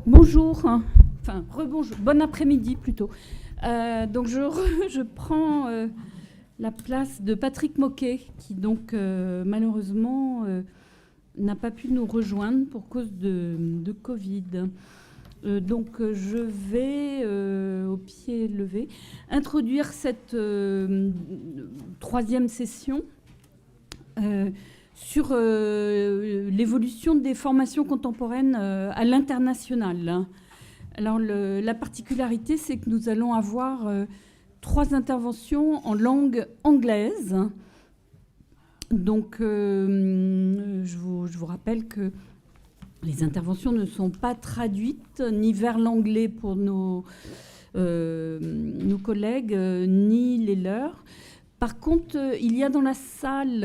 Bonjour, enfin rebonjour, bon après-midi plutôt. Donc je prends la place de Patrick Moquay, qui donc malheureusement n'a pas pu nous rejoindre pour cause de Covid. Donc je vais, au pied levé, introduire cette troisième session sur l'évolution des formations contemporaines à l'international. Alors la particularité, c'est que nous allons avoir 3 interventions en langue anglaise. Donc je vous rappelle que les interventions ne sont pas traduites ni vers l'anglais pour nos collègues, ni les leurs. Par contre, il y a dans la salle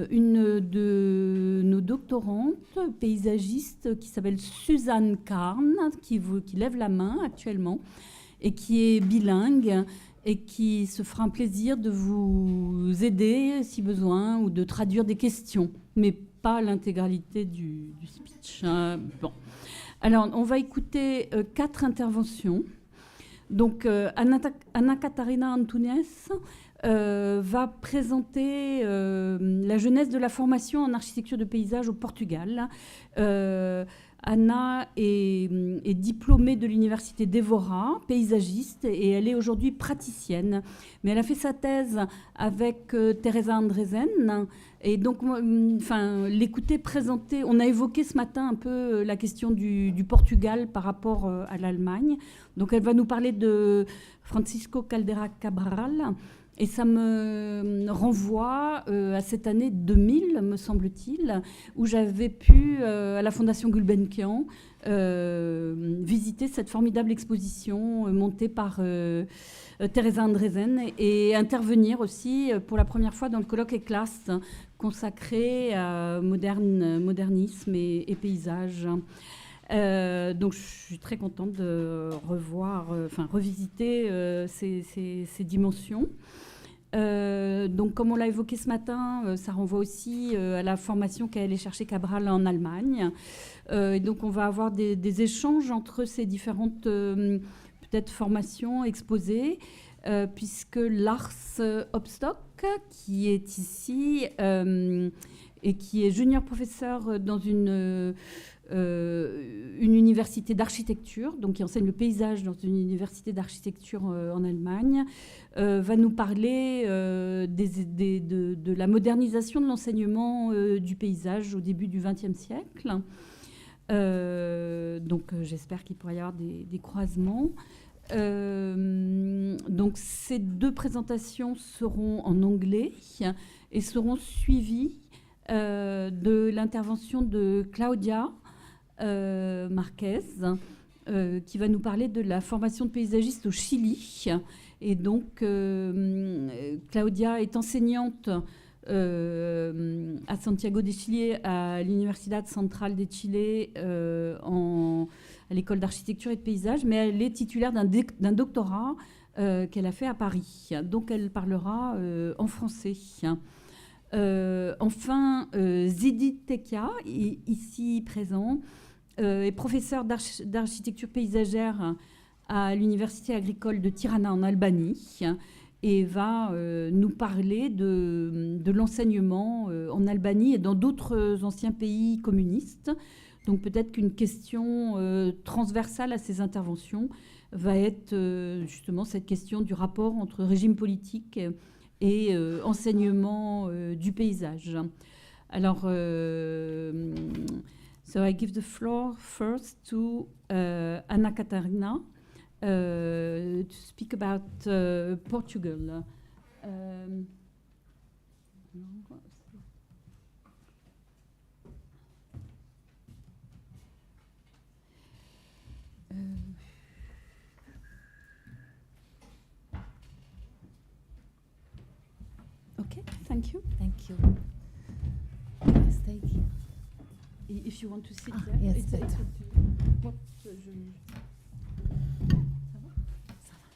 une de nos doctorantes paysagistes qui s'appelle Suzanne Carn, qui lève la main actuellement et qui est bilingue et qui se fera un plaisir de vous aider si besoin ou de traduire des questions, mais pas l'intégralité du speech. Bon. Alors, on va écouter 4 interventions. Donc, Catarina Antunes va présenter la jeunesse de la formation en architecture de paysage au Portugal. Anna est diplômée de l'université d'Evora, paysagiste, et elle est aujourd'hui praticienne. Mais elle a fait sa thèse avec Teresa Andresen. Et donc, l'écouter présenter, on a évoqué ce matin un peu la question du Portugal par rapport à l'Allemagne. Donc, elle va nous parler de Francisco Caldeira Cabral. Et ça me renvoie à cette année 2000, me semble-t-il, où j'avais pu, à la Fondation Gulbenkian, visiter cette formidable exposition montée par Teresa Andresen et intervenir aussi pour la première fois dans le colloque et classe consacré à modernisme et paysage. Donc je suis très contente de revisiter ces dimensions. Donc comme on l'a évoqué ce matin, ça renvoie aussi à la formation qu'est allée chercher Cabral en Allemagne. Et donc on va avoir des échanges entre ces différentes peut-être formations exposées, puisque Lars Hopstock, qui est ici et qui est junior professeur dans une université d'architecture, donc qui enseigne le paysage dans une université d'architecture en Allemagne, va nous parler de la modernisation de l'enseignement du paysage au début du XXe siècle. Donc j'espère qu'il pourra y avoir des croisements. Donc ces 2 présentations seront en anglais et seront suivies de l'intervention de Claudia Marquez, qui va nous parler de la formation de paysagiste au Chili. Et donc, Claudia est enseignante à Santiago de Chile, à l'Universidad Central de Chile, à l'école d'architecture et de paysage, mais elle est titulaire d'un doctorat qu'elle a fait à Paris. Donc, elle parlera en français. Enfin, Zydi Teqja, ici présent, est professeur d'architecture paysagère à l'université agricole de Tirana en Albanie et va nous parler de l'enseignement en Albanie et dans d'autres anciens pays communistes. Donc peut-être qu'une question transversale à ces interventions va être justement cette question du rapport entre régime politique et enseignement du paysage. Alors, so I give the floor first to Anna Catarina to speak about Portugal. Okay, thank you. Thank you. Yes, thank you. If you want to sit there, yes, it's better. Ça va? Ça va.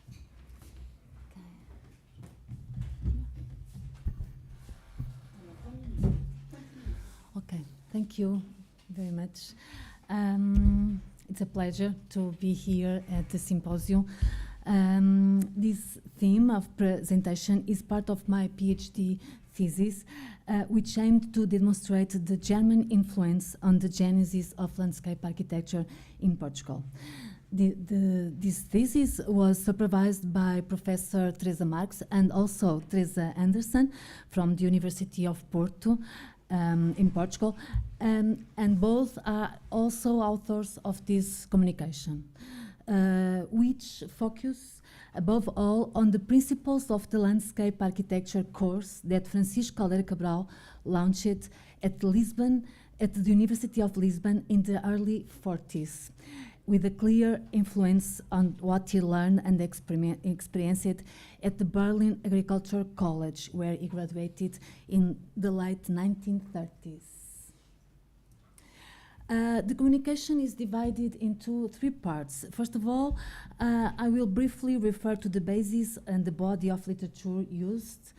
Okay, thank you very much. It's a pleasure to be here at the symposium. This theme of presentation is part of my PhD thesis, which aimed to demonstrate the German influence on the genesis of landscape architecture in Portugal. This thesis was supervised by Professor Teresa Marques and also Teresa Anderson from the University of Porto in Portugal, and both are also authors of this communication, which focus above all on the principles of the landscape architecture course that Francisco Caldeira Cabral launched at Lisbon, at the University of Lisbon in the early 40s, with a clear influence on what he learned and experienced at the Berlin Agricultural College, where he graduated in the late 1930s. The communication is divided into three parts. First of all, I will briefly refer to the basis and the body of literature used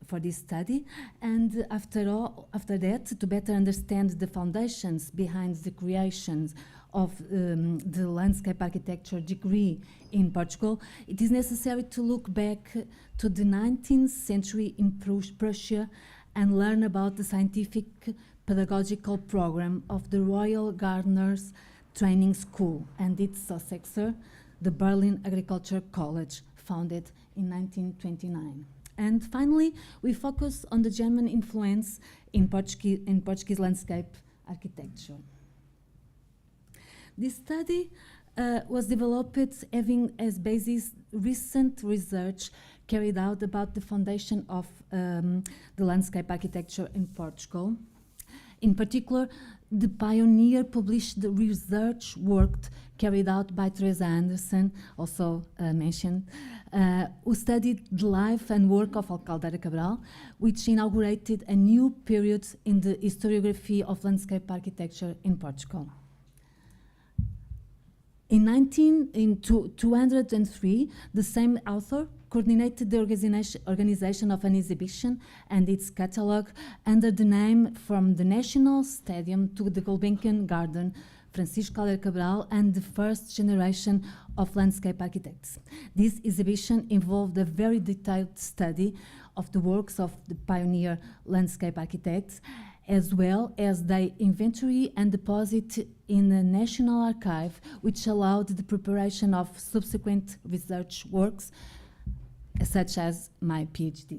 for this study, and after that, to better understand the foundations behind the creations of the landscape architecture degree in Portugal, it is necessary to look back to the 19th century in Prussia and learn about the scientific pedagogical program of the Royal Gardeners Training School and its successor, the Berlin Agricultural College, founded in 1929. And finally, we focus on the German influence in Portuguese landscape architecture. This study was developed having as basis recent research carried out about the foundation of the landscape architecture in Portugal. In particular, the pioneer published the research work carried out by Teresa Anderson, also mentioned, who studied the life and work of Caldeira Cabral, which inaugurated a new period in the historiography of landscape architecture in Portugal. In 203, the same author coordinated the organization of an exhibition and its catalogue under the name From the National Stadium to the Gulbenkian Garden, Francisco Caldeira Cabral and the First Generation of Landscape Architects. This exhibition involved a very detailed study of the works of the pioneer landscape architects, as well as their inventory and deposit in the National Archive, which allowed the preparation of subsequent research works, such as my PhD.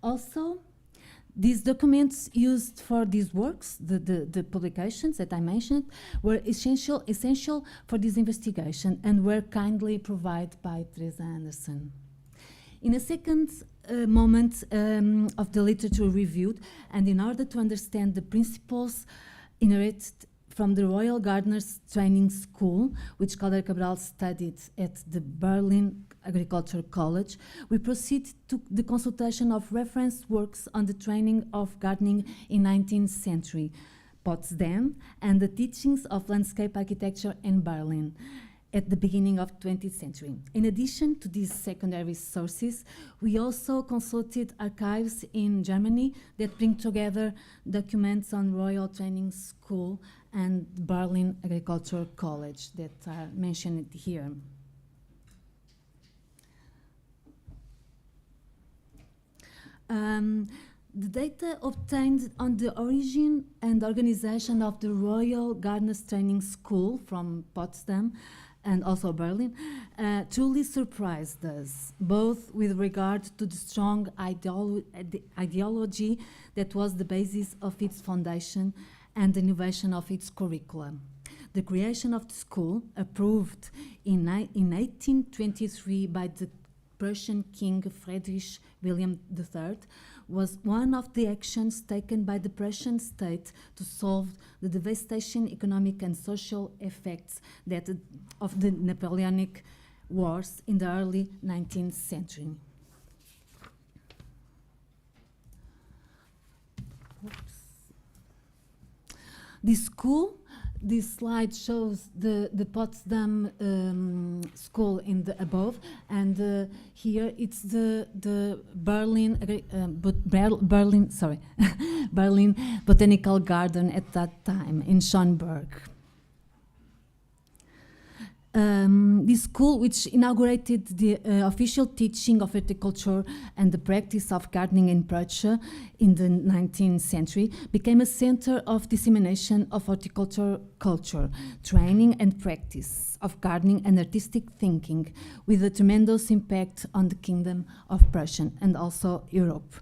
Also, these documents used for these works, the publications that I mentioned, were essential for this investigation and were kindly provided by Teresa Anderson. In a second moment of the literature reviewed, and in order to understand the principles inherited from the Royal Gardeners Training School, which Caldeira Cabral studied at the Berlin Agricultural College, we proceed to the consultation of reference works on the training of gardening in 19th century, Potsdam, and the teachings of landscape architecture in Berlin at the beginning of 20th century. In addition to these secondary sources, we also consulted archives in Germany that bring together documents on Royal Training School and Berlin Agricultural College that are mentioned here. The data obtained on the origin and organization of the Royal Gardeners Training School from Potsdam and also Berlin truly surprised us, both with regard to the strong ideology that was the basis of its foundation and the innovation of its curriculum. The creation of the school, approved in 1823 by the Prussian King Friedrich William III, was one of the actions taken by the Prussian state to solve the devastation economic and social effects of the Napoleonic Wars in the early 19th century. This school, this slide shows the Potsdam school in the above, and here it's the Berlin Berlin Botanical Garden at that time in Schönberg. This school, which inaugurated the official teaching of horticulture and the practice of gardening in Prussia in the 19th century, became a center of dissemination of horticulture culture, training and practice of gardening and artistic thinking, with a tremendous impact on the Kingdom of Prussia and also Europe.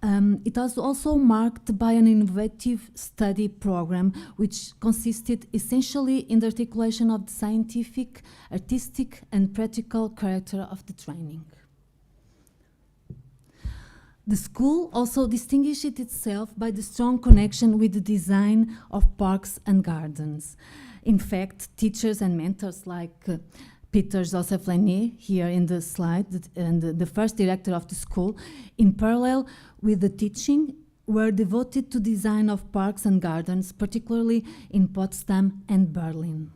It was also marked by an innovative study program which consisted essentially in the articulation of the scientific, artistic, and practical character of the training. The school also distinguished itself by the strong connection with the design of parks and gardens. In fact, teachers and mentors like Peter Joseph Lanier, here in the slide, and the first director of the school, in parallel with the teaching, were devoted to design of parks and gardens, particularly in Potsdam and Berlin.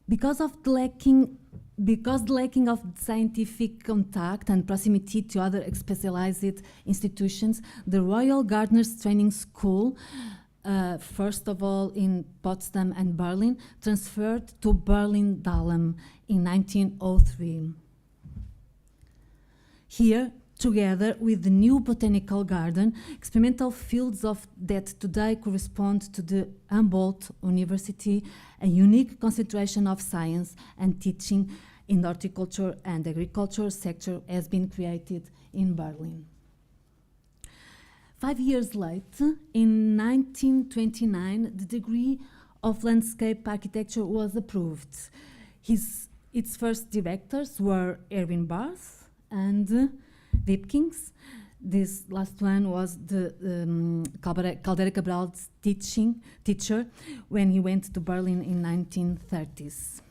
Because the lacking of scientific contact and proximity to other specialized institutions, the Royal Gardeners Training School, first of all in Potsdam and Berlin, transferred to Berlin-Dahlem in 1903. Here, together with the new botanical garden, experimental fields that today correspond to the Humboldt University, a unique concentration of science and teaching in the horticulture and agriculture sector has been created in Berlin. 5 years later, in 1929, the degree of landscape architecture was approved. Its first directors were Erwin Barth and Wipkins. This last one was the Caldeira Cabral's teacher when he went to Berlin in 1930s.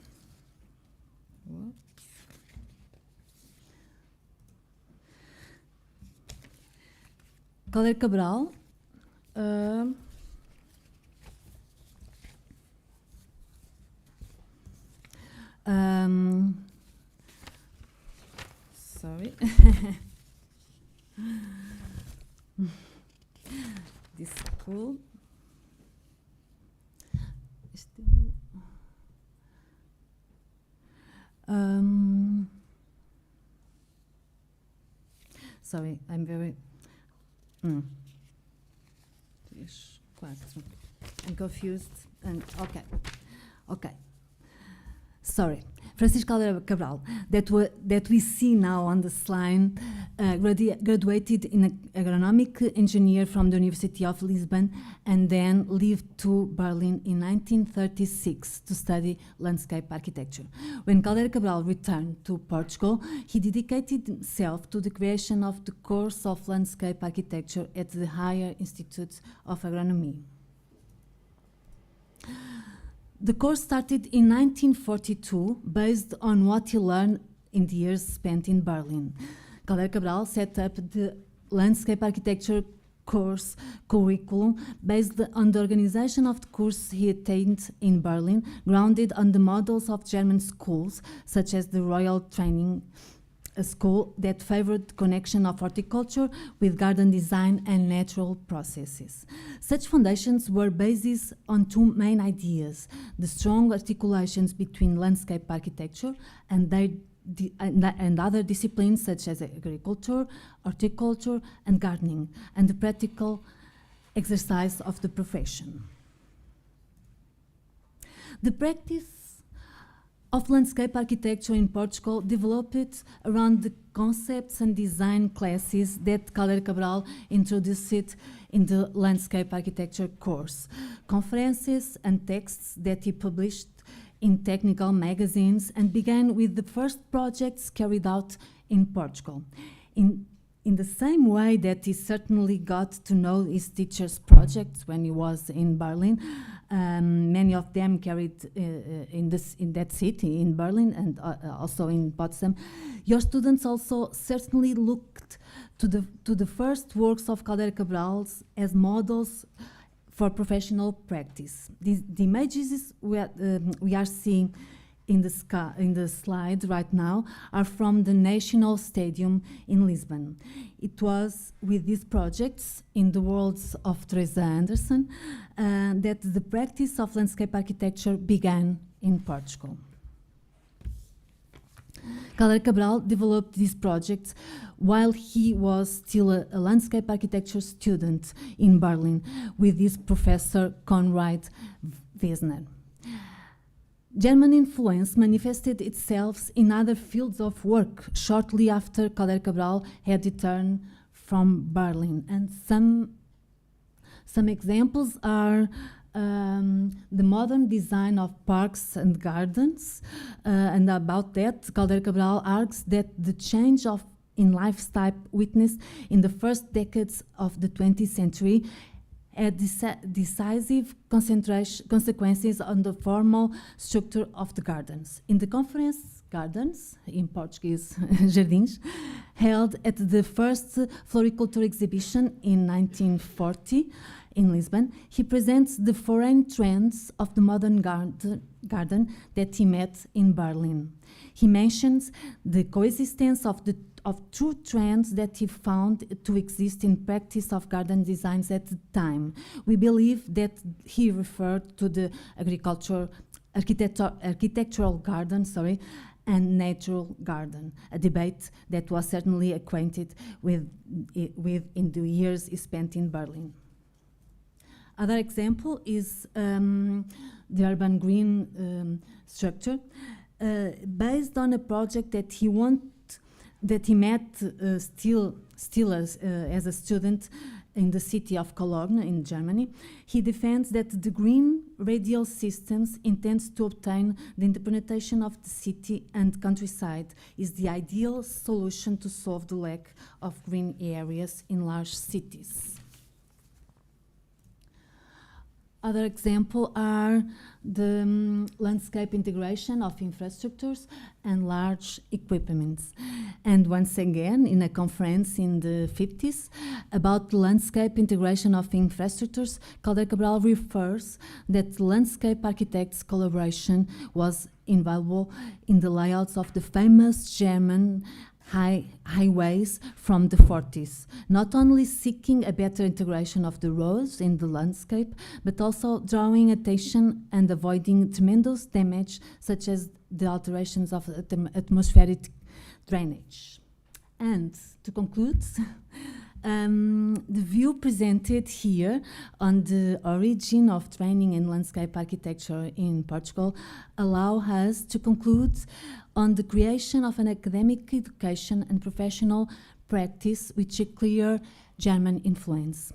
Caldeira Cabral sorry. This school. Sorry, I'm very. 3, 4. I'm confused. And okay. Sorry. Francisco Caldeira Cabral, that we see now on the slide, graduated in agronomic engineer from the University of Lisbon and then lived to Berlin in 1936 to study landscape architecture. When Caldeira Cabral returned to Portugal, he dedicated himself to the creation of the course of landscape architecture at the Higher Institute of Agronomy. The course started in 1942, based on what he learned in the years spent in Berlin. Caldeira Cabral set up the landscape architecture course curriculum based on the organization of the course he attained in Berlin, grounded on the models of German schools, such as the Royal Training School, that favored the connection of horticulture with garden design and natural processes. Such foundations were based on 2 main ideas: the strong articulations between landscape architecture and other disciplines such as agriculture, horticulture, and gardening, and the practical exercise of the profession. The practice of landscape architecture in Portugal developed around the concepts and design classes that Caldeira Cabral introduced in the landscape architecture course, conferences and texts that he published in technical magazines, and began with the first projects carried out in Portugal. In the same way that he certainly got to know his teachers' projects when he was in Berlin, many of them carried in that city, in Berlin, and also in Potsdam. Your students also certainly looked to the first works of Caldeira Cabral as models for professional practice. The images we are seeing in the slide right now are from the National Stadium in Lisbon. It was with these projects, in the words of Teresa Anderson, that the practice of landscape architecture began in Portugal. Calder Cabral developed these projects while he was still a landscape architecture student in Berlin with his professor Konrad Wesner. German influence manifested itself in other fields of work shortly after Calder Cabral had returned from Berlin, and some examples are the modern design of parks and gardens, and about that, Calder Cabral argues that the change in lifestyle witnessed in the first decades of the 20th century had decisive consequences on the formal structure of the gardens. In the conference Gardens, in Portuguese, Jardins, held at the first floriculture exhibition in 1940, in Lisbon, he presents the foreign trends of the modern garden that he met in Berlin. He mentions the coexistence of two trends that he found to exist in practice of garden designs at the time. We believe that he referred to the architectural garden, and natural garden, a debate that was certainly acquainted with in the years he spent in Berlin. Other example is the urban green structure, based on a project that he met still as a student in the city of Cologne in Germany. He defends that the green radial systems intends to obtain the interpretation of the city and countryside is the ideal solution to solve the lack of green areas in large cities. Other examples are the landscape integration of infrastructures and large equipments. And once again, in a conference in the 50s about the landscape integration of infrastructures, Calder Cabral refers that landscape architects' collaboration was invaluable in the layouts of the famous German highways from the 40s, not only seeking a better integration of the roads in the landscape, but also drawing attention and avoiding tremendous damage, such as the alterations of atmospheric drainage. And to conclude, the view presented here on the origin of training in landscape architecture in Portugal allow us to conclude on the creation of an academic education and professional practice with a clear German influence.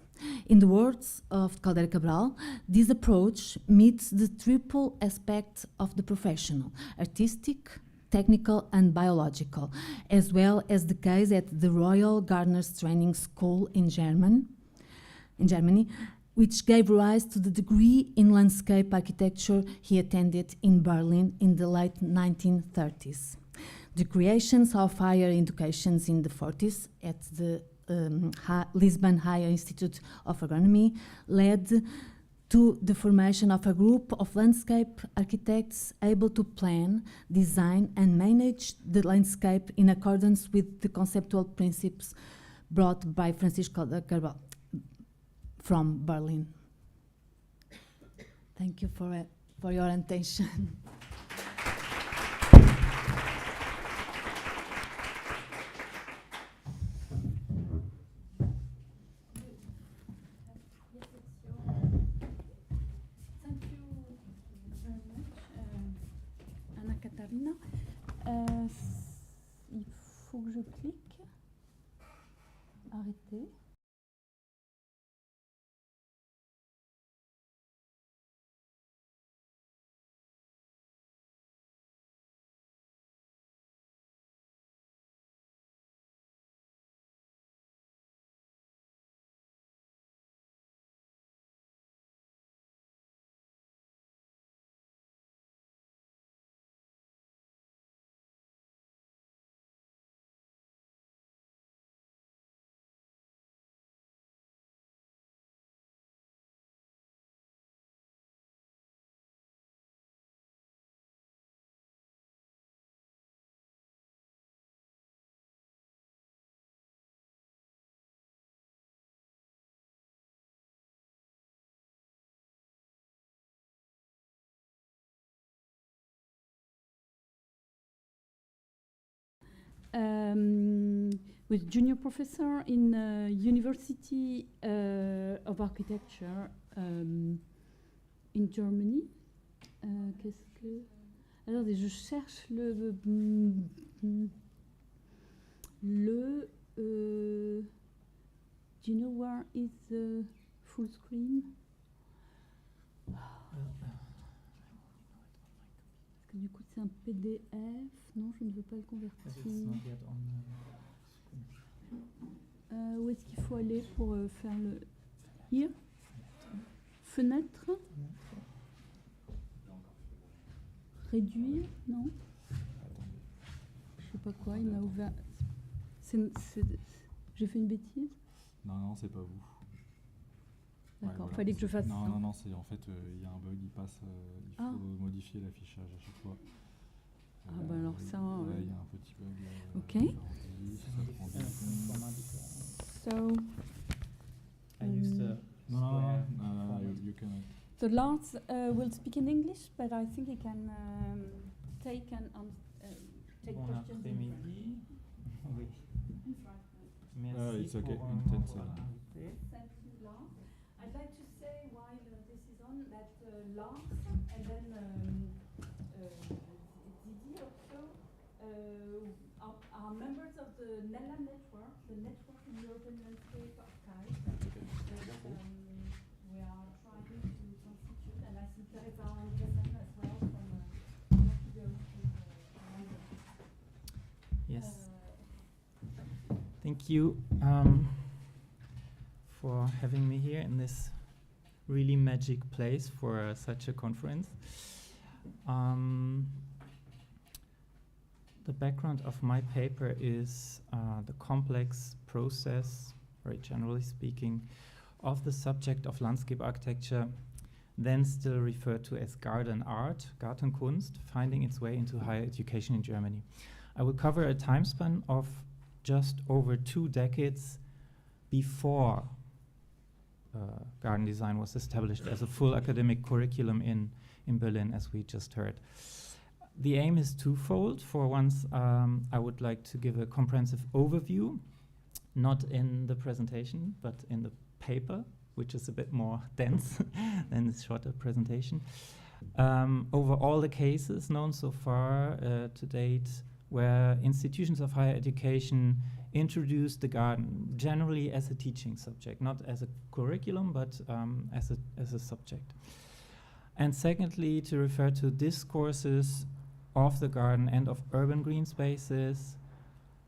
In the words of Calder Cabral, this approach meets the triple aspects of the professional: artistic, technical and biological, as well as the case at the Royal Gardeners Training School in Germany, which gave rise to the degree in landscape architecture he attended in Berlin in the late 1930s. The creations of higher educations in the 40s at the Lisbon Higher Institute of Agronomy led to the formation of a group of landscape architects able to plan, design, and manage the landscape in accordance with the conceptual principles brought by Francisco de Cabral from Berlin. Thank you for your attention. Catarina. Il faut que je clique. Arrêter. with junior professor in University of Architecture in Germany. Qu'est-ce que... Attendez, je cherche le do you know where is the full screen? Parce que du coup c'est un PDF. Non, je ne veux pas le convertir. Où est-ce qu'il faut aller pour faire le... Here? Fenêtre? Réduire? Non? Je sais pas quoi, il m'a ouvert... J'ai fait une bêtise? Non, c'est pas vous. D'accord, voilà. Fallait que je fasse... Non, c'est en fait, il y a un bug, il faut modifier l'affichage à chaque fois. Bah alors ça... il y a un petit bug. Ok. So... I use the No, you can... So Lars will speak in English, but I think he can take take Bon questions. après-midi. Oui. Merci Merci it's okay. pour Intense. m'avoir invité. Thank you, Lars. I'd like to say while this is on that Lars and then Zydi also are members of the NELA network, the Network in European Landscape Archive. We are trying to constitute, and I see Teresa as well from Portugal. Yes. Thank you for having me here in this really magic place for such a conference. The background of my paper is the complex process, very generally speaking, of the subject of landscape architecture, then still referred to as garden art, Gartenkunst, finding its way into higher education in Germany. I will cover a time span of just over 2 decades before garden design was established as a full academic curriculum in Berlin, as we just heard. The aim is twofold. For once, I would like to give a comprehensive overview, not in the presentation, but in the paper, which is a bit more dense than this shorter presentation, over all the cases known so far to date, where institutions of higher education introduced the garden generally as a teaching subject, not as a curriculum, but as a subject. And secondly, to refer to discourses of the garden and of urban green spaces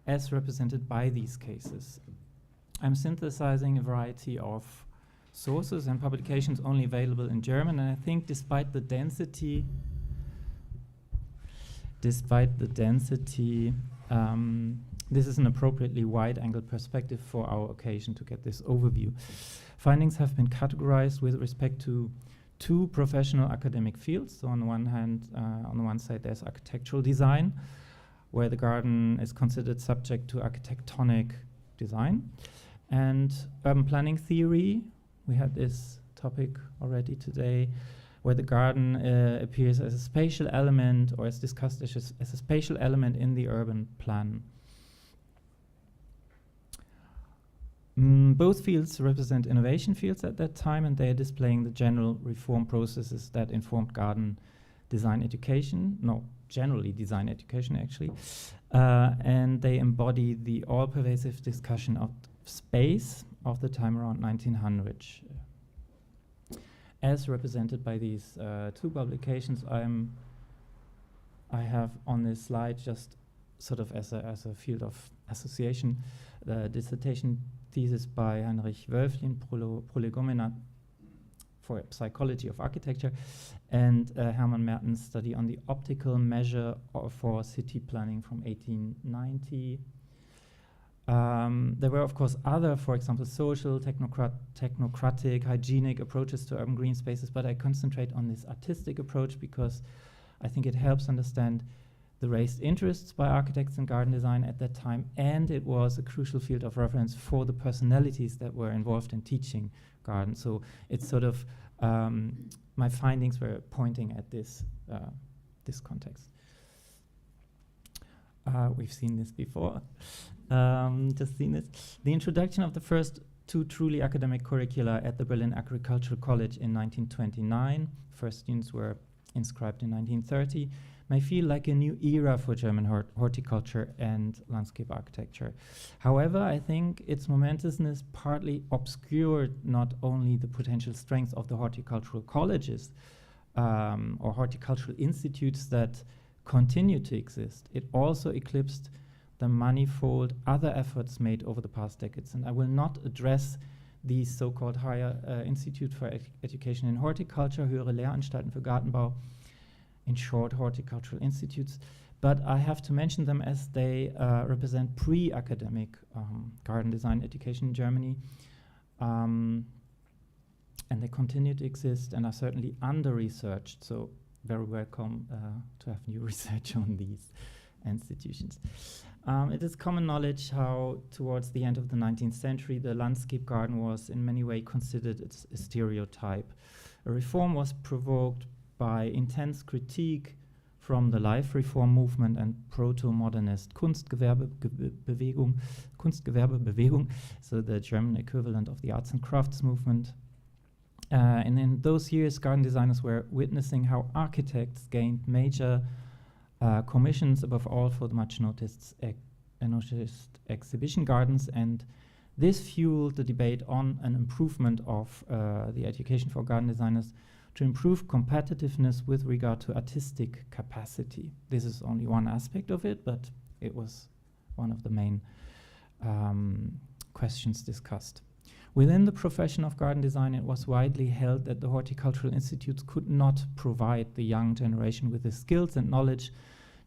as represented by these cases. I'm synthesizing a variety of sources and publications only available in German, and I think despite the density, this is an appropriately wide-angled perspective for our occasion to get this overview. Findings have been categorized with respect to 2 professional academic fields. So on the one hand, on the one side, there's architectural design, where the garden is considered subject to architectonic design, and urban planning theory. We had this topic already today, where the garden appears as a spatial element, or is discussed as a spatial element in the urban plan. Both fields represent innovation fields at that time, and they are displaying the general reform processes that informed garden design education, generally design education actually, and they embody the all-pervasive discussion of space of the time around 1900. As represented by these 2 publications, I have on this slide, just sort of as a field of association, the dissertation thesis by Heinrich Wölflin, Prolegomena for Psychology of Architecture, and Hermann Mertens' study on the optical measure for city planning from 1890. There were, of course, other, for example, social, technocratic, hygienic approaches to urban green spaces, but I concentrate on this artistic approach because I think it helps understand the raised interests by architects in garden design at that time, and it was a crucial field of reference for the personalities that were involved in teaching garden. So it's sort of, my findings were pointing at this context. We've seen this before. Just seen this. The introduction of the first 2 truly academic curricula at the Berlin Agricultural College in 1929, first students were inscribed in 1930, may feel like a new era for German horticulture and landscape architecture. However, I think its momentousness partly obscured not only the potential strengths of the horticultural colleges or horticultural institutes that continue to exist, it also eclipsed the manifold other efforts made over the past decades. And I will not address the so-called Higher Institute for Education in Horticulture, Höhere Lehranstalten für Gartenbau, in short, horticultural institutes, but I have to mention them as they represent pre-academic garden design education in Germany, and they continue to exist and are certainly under-researched, so very welcome to have new research on these institutions. It is common knowledge how towards the end of the 19th century the landscape garden was in many ways considered a stereotype. A reform was provoked by intense critique from the life reform movement and proto-modernist Kunstgewerbebewegung, so the German equivalent of the arts and crafts movement. And in those years, garden designers were witnessing how architects gained major commissions, above all for the much noticed exhibition gardens, and this fueled the debate on an improvement of the education for garden designers to improve competitiveness with regard to artistic capacity. This is only one aspect of it, but it was one of the main questions discussed. Within the profession of garden design, it was widely held that the horticultural institutes could not provide the young generation with the skills and knowledge,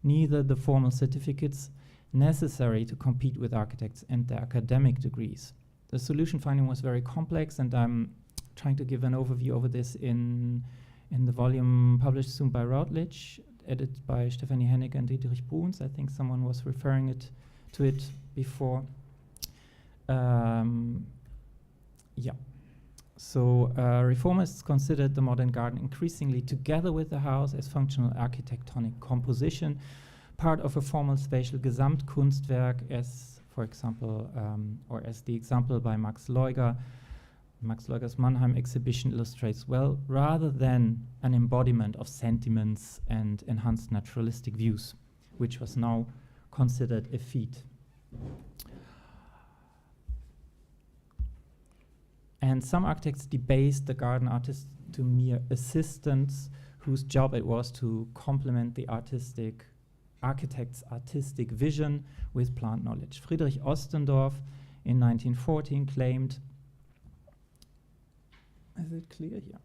neither the formal certificates necessary to compete with architects and their academic degrees. The solution finding was very complex, and I'm trying to give an overview over this in the volume published soon by Routledge, edited by Stefanie Hennig and Dietrich Bruns. I think someone was referring to it before. So reformists considered the modern garden increasingly, together with the house, as functional architectonic composition, part of a formal spatial Gesamtkunstwerk, as, for example, or as the example by Max Leuger's Mannheim exhibition illustrates well, rather than an embodiment of sentiments and enhanced naturalistic views, which was now considered a feat. And some architects debased the garden artists to mere assistants whose job it was to complement the architect's artistic vision with plant knowledge. Friedrich Ostendorf in 1914 claimed, is it clear? Yeah.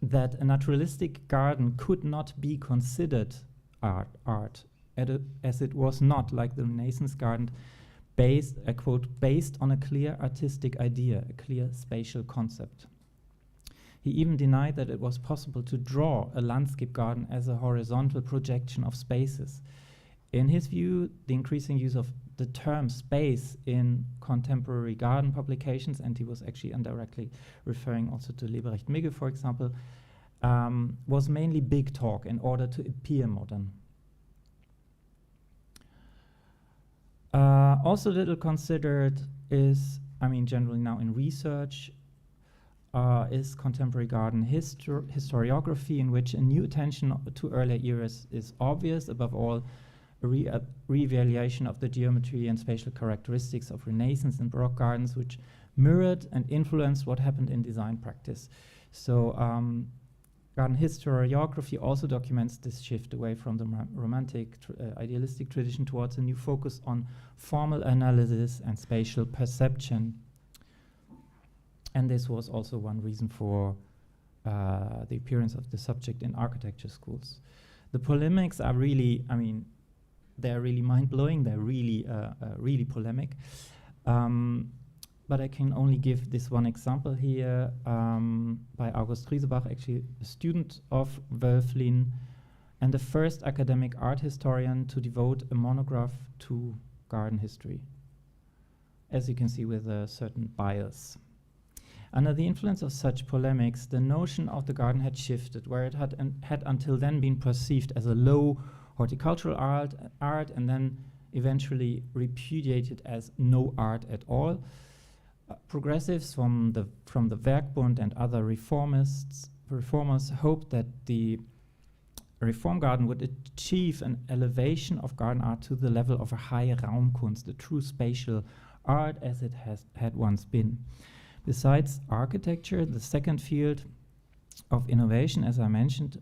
That a naturalistic garden could not be considered art as it was not, like the Renaissance garden, based, I quote, based on a clear artistic idea, a clear spatial concept. He even denied that it was possible to draw a landscape garden as a horizontal projection of spaces. In his view, the increasing use of the term space in contemporary garden publications, and he was actually indirectly referring also to Leberecht Migge, for example, was mainly big talk in order to appear modern. Also little considered is, generally now in research, is contemporary garden historiography, in which a new attention to earlier eras is obvious, above all, a re-evaluation of the geometry and spatial characteristics of Renaissance and Baroque gardens, which mirrored and influenced what happened in design practice. So garden historiography also documents this shift away from the romantic, idealistic tradition towards a new focus on formal analysis and spatial perception. And this was also one reason for the appearance of the subject in architecture schools. The polemics are really, they're really mind-blowing. They're really, really polemic. But I can only give this one example here by August Riesebach, actually a student of Wölflin and the first academic art historian to devote a monograph to garden history, as you can see with a certain bias. Under the influence of such polemics, the notion of the garden had shifted, where it had until then been perceived as a low horticultural art, and then eventually repudiated as no art at all. Progressives from the Werkbund and other reformers hoped that the Reform Garden would achieve an elevation of garden art to the level of a high Raumkunst, the true spatial art as it had once been. Besides architecture, the second field of innovation, as I mentioned,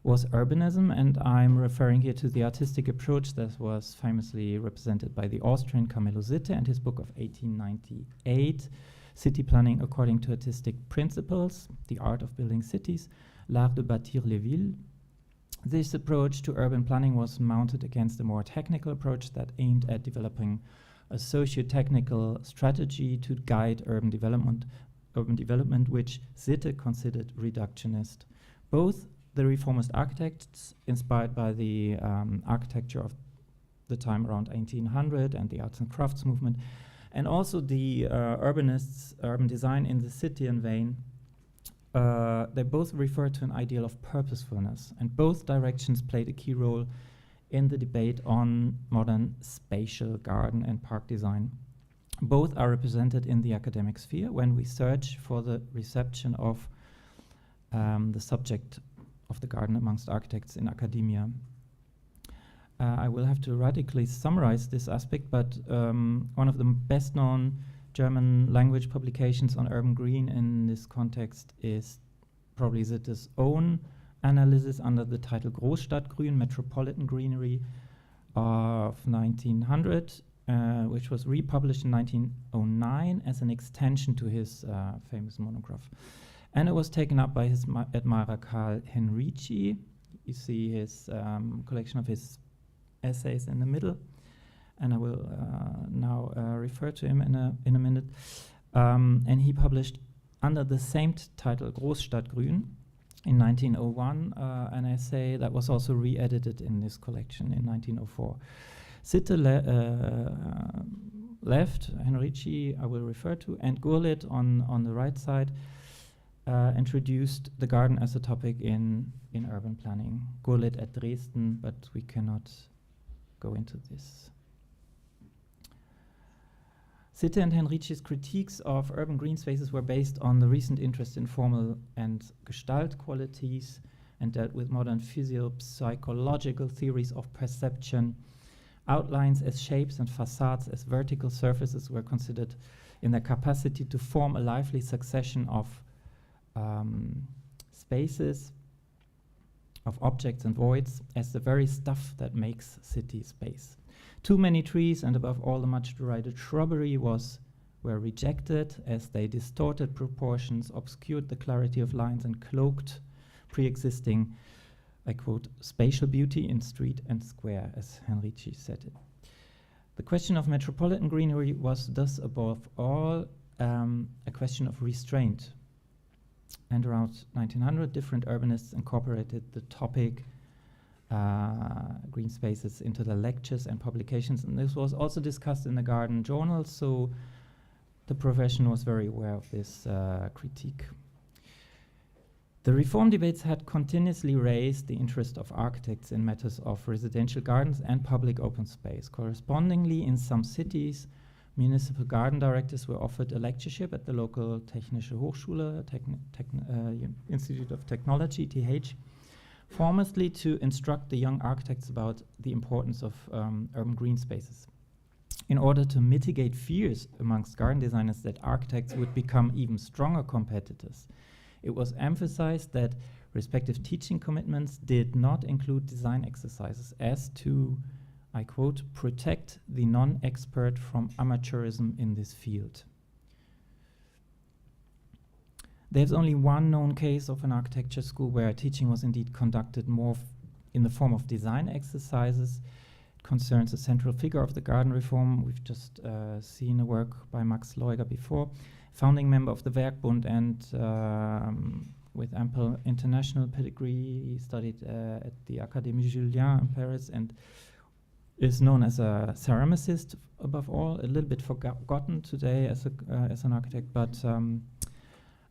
was urbanism, and I'm referring here to the artistic approach that was famously represented by the Austrian Camillo Sitte and his book of 1898, City Planning According to Artistic Principles, The Art of Building Cities, L'Art de Bâtir les Villes. This approach to urban planning was mounted against a more technical approach that aimed at developing a socio-technical strategy to guide urban development, which Sitte considered reductionist. Both the reformist architects, inspired by the architecture of the time around 1800 and the arts and crafts movement, and also the urbanists, urban design in the Sittian vein, they both refer to an ideal of purposefulness, and both directions played a key role in the debate on modern spatial garden and park design. Both are represented in the academic sphere when we search for the reception of the subject of the garden amongst architects in academia. I will have to radically summarize this aspect, but one of the best known German language publications on urban green in this context is probably Sitte's own analysis under the title Großstadtgrün, Metropolitan Greenery of 1900, which was republished in 1909 as an extension to his famous monograph. And it was taken up by his admirer Karl Henrici. You see his collection of his essays in the middle, and I will now refer to him in a minute. And he published under the same title, Großstadtgrün, in 1901, an essay that was also re-edited in this collection in 1904. Sitte left, Henrici I will refer to, and Gurlitt on the right side introduced the garden as a topic in urban planning. Gurlitt at Dresden, but we cannot go into this. Sitte and Henrici's critiques of urban green spaces were based on the recent interest in formal and gestalt qualities and dealt with modern physio-psychological theories of perception. Outlines as shapes and facades as vertical surfaces were considered in their capacity to form a lively succession of spaces, of objects and voids as the very stuff that makes city space. Too many trees and above all the much derided shrubbery were rejected as they distorted proportions, obscured the clarity of lines and cloaked pre-existing, I quote, spatial beauty in street and square, as Henrici said it. The question of metropolitan greenery was thus above all a question of restraint. And around 1900, different urbanists incorporated the topic green spaces into the lectures and publications, and this was also discussed in the Garden Journal, so the profession was very aware of this critique. The reform debates had continuously raised the interest of architects in matters of residential gardens and public open space. Correspondingly, in some cities, municipal garden directors were offered a lectureship at the local Technische Hochschule, Institute of Technology, TH, formerly to instruct the young architects about the importance of urban green spaces. In order to mitigate fears amongst garden designers that architects would become even stronger competitors, it was emphasized that respective teaching commitments did not include design exercises as to, I quote, protect the non-expert from amateurism in this field. There's only one known case of an architecture school where teaching was indeed conducted more in the form of design exercises. It concerns a central figure of the garden reform. We've just seen a work by Max Leuger before, founding member of the Werkbund and with ample international pedigree. He studied at the Académie Julian in Paris and is known as a ceramicist above all, a little bit forgotten today as an architect, but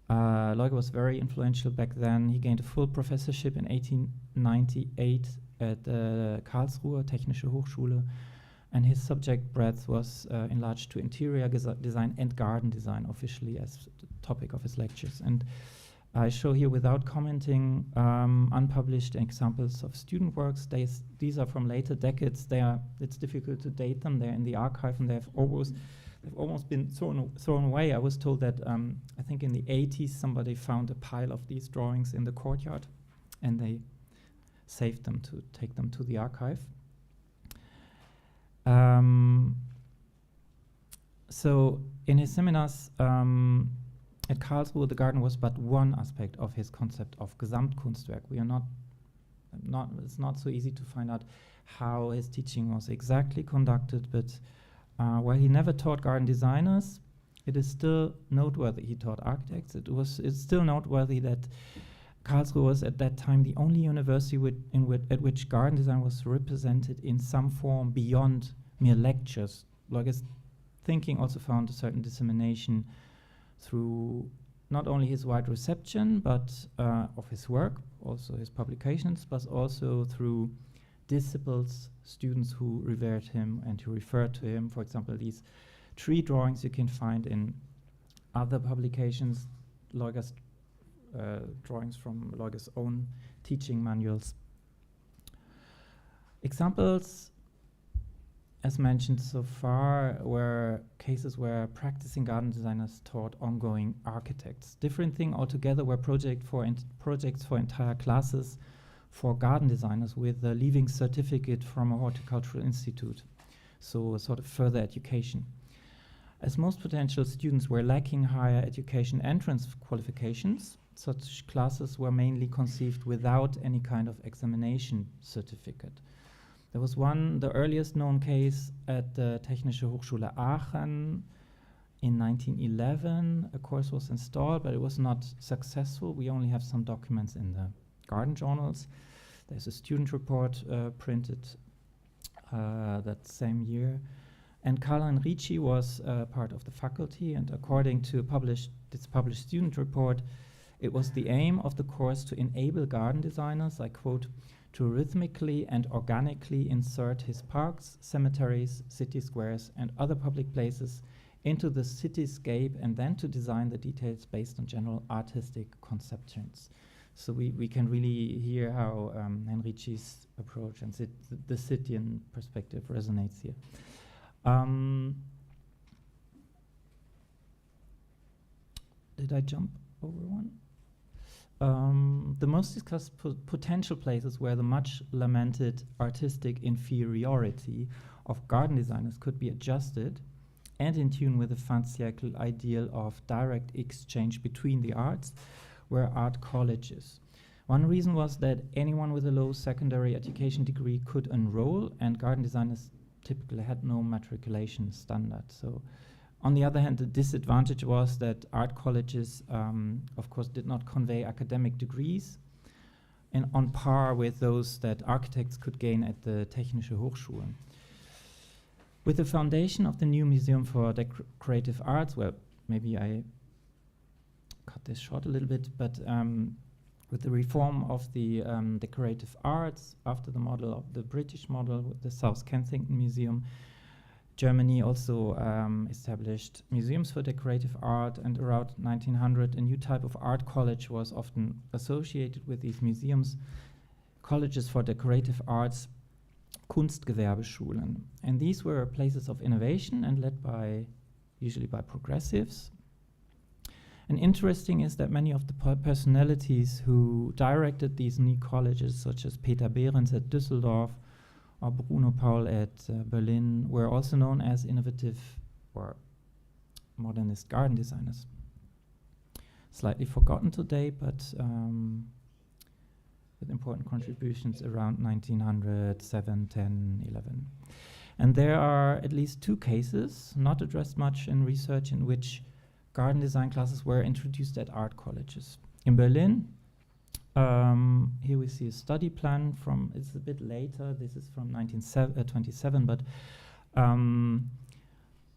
Leuger was very influential back then. He gained a full professorship in 1898 at Karlsruhe Technische Hochschule, and his subject breadth was enlarged to interior design and garden design officially as the topic of his lectures. And I show here, without commenting, unpublished examples of student works. These are from later decades. It's difficult to date them. They're in the archive, and they've almost been thrown away. I was told that I think in the 80s somebody found a pile of these drawings in the courtyard, and they saved them to take them to the archive. So in his seminars at Karlsruhe, the garden was but one aspect of his concept of Gesamtkunstwerk. It's not so easy to find out how his teaching was exactly conducted, but while he never taught garden designers, it is still noteworthy he taught architects. It's still noteworthy that Karlsruhe was at that time the only university at which garden design was represented in some form beyond mere lectures. Like, thinking also found a certain dissemination through not only his wide reception, but of his work, also his publications, but also through disciples, students who revered him and who referred to him. For example, these tree drawings you can find in other publications, Leuger's drawings from Leuger's own teaching manuals. Examples, as mentioned so far, were cases where practicing garden designers taught ongoing architects. Different thing altogether were projects for entire classes for garden designers with a leaving certificate from a horticultural institute, so a sort of further education. As most potential students were lacking higher education entrance qualifications, such classes were mainly conceived without any kind of examination certificate. There was the earliest known case at the Technische Hochschule Aachen in 1911. A course was installed, but it was not successful. We only have some documents in the garden journals. There's a student report printed that same year. And Carl Ricci was part of the faculty, and according to this published student report, it was the aim of the course to enable garden designers, I quote, to rhythmically and organically insert his parks, cemeteries, city squares, and other public places into the cityscape, and then to design the details based on general artistic conceptions. So we can really hear how Henrici's approach and the Citian perspective resonates here. Did I jump over one? The most discussed potential places where the much lamented artistic inferiority of garden designers could be adjusted and in tune with the fin de siècle ideal of direct exchange between the arts were art colleges. One reason was that anyone with a low secondary education degree could enroll, and garden designers typically had no matriculation standard. So, on the other hand, the disadvantage was that art colleges, of course, did not convey academic degrees, and on par with those that architects could gain at the Technische Hochschule. With the foundation of the new Museum for Decorative Arts, well, maybe I cut this short a little bit, but with the reform of the decorative arts after the model of the British model with the South Kensington Museum, Germany also established museums for decorative art, and around 1900 a new type of art college was often associated with these museums, colleges for decorative arts, Kunstgewerbeschulen. And these were places of innovation and led usually by progressives. And interesting is that many of the personalities who directed these new colleges, such as Peter Behrens at Düsseldorf or Bruno Paul at Berlin, were also known as innovative or modernist garden designers. Slightly forgotten today, but with important contributions around 1900, 7, 10, 11. And there are at least two cases, not addressed much in research, in which garden design classes were introduced at art colleges. In Berlin, here we see a study plan from, it's a bit later, this is from 1927, but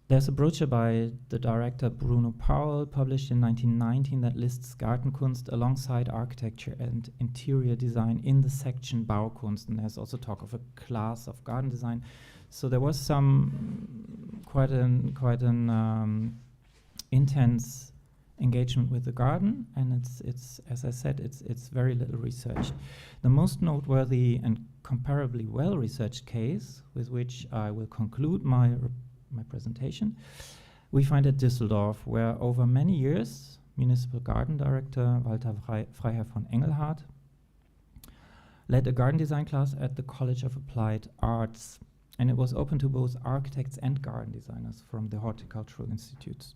There's a brochure by the director Bruno Powell, published in 1919, that lists Gartenkunst alongside architecture and interior design in the section Baukunst, and there's also talk of a class of garden design. So there was some quite an intense engagement with the garden, and it's as I said, it's very little researched. The most noteworthy and comparably well-researched case, with which I will conclude my presentation, we find at Düsseldorf, where over many years, Municipal Garden Director Walter Freiherr von Engelhardt led a garden design class at the College of Applied Arts, and it was open to both architects and garden designers from the horticultural institutes.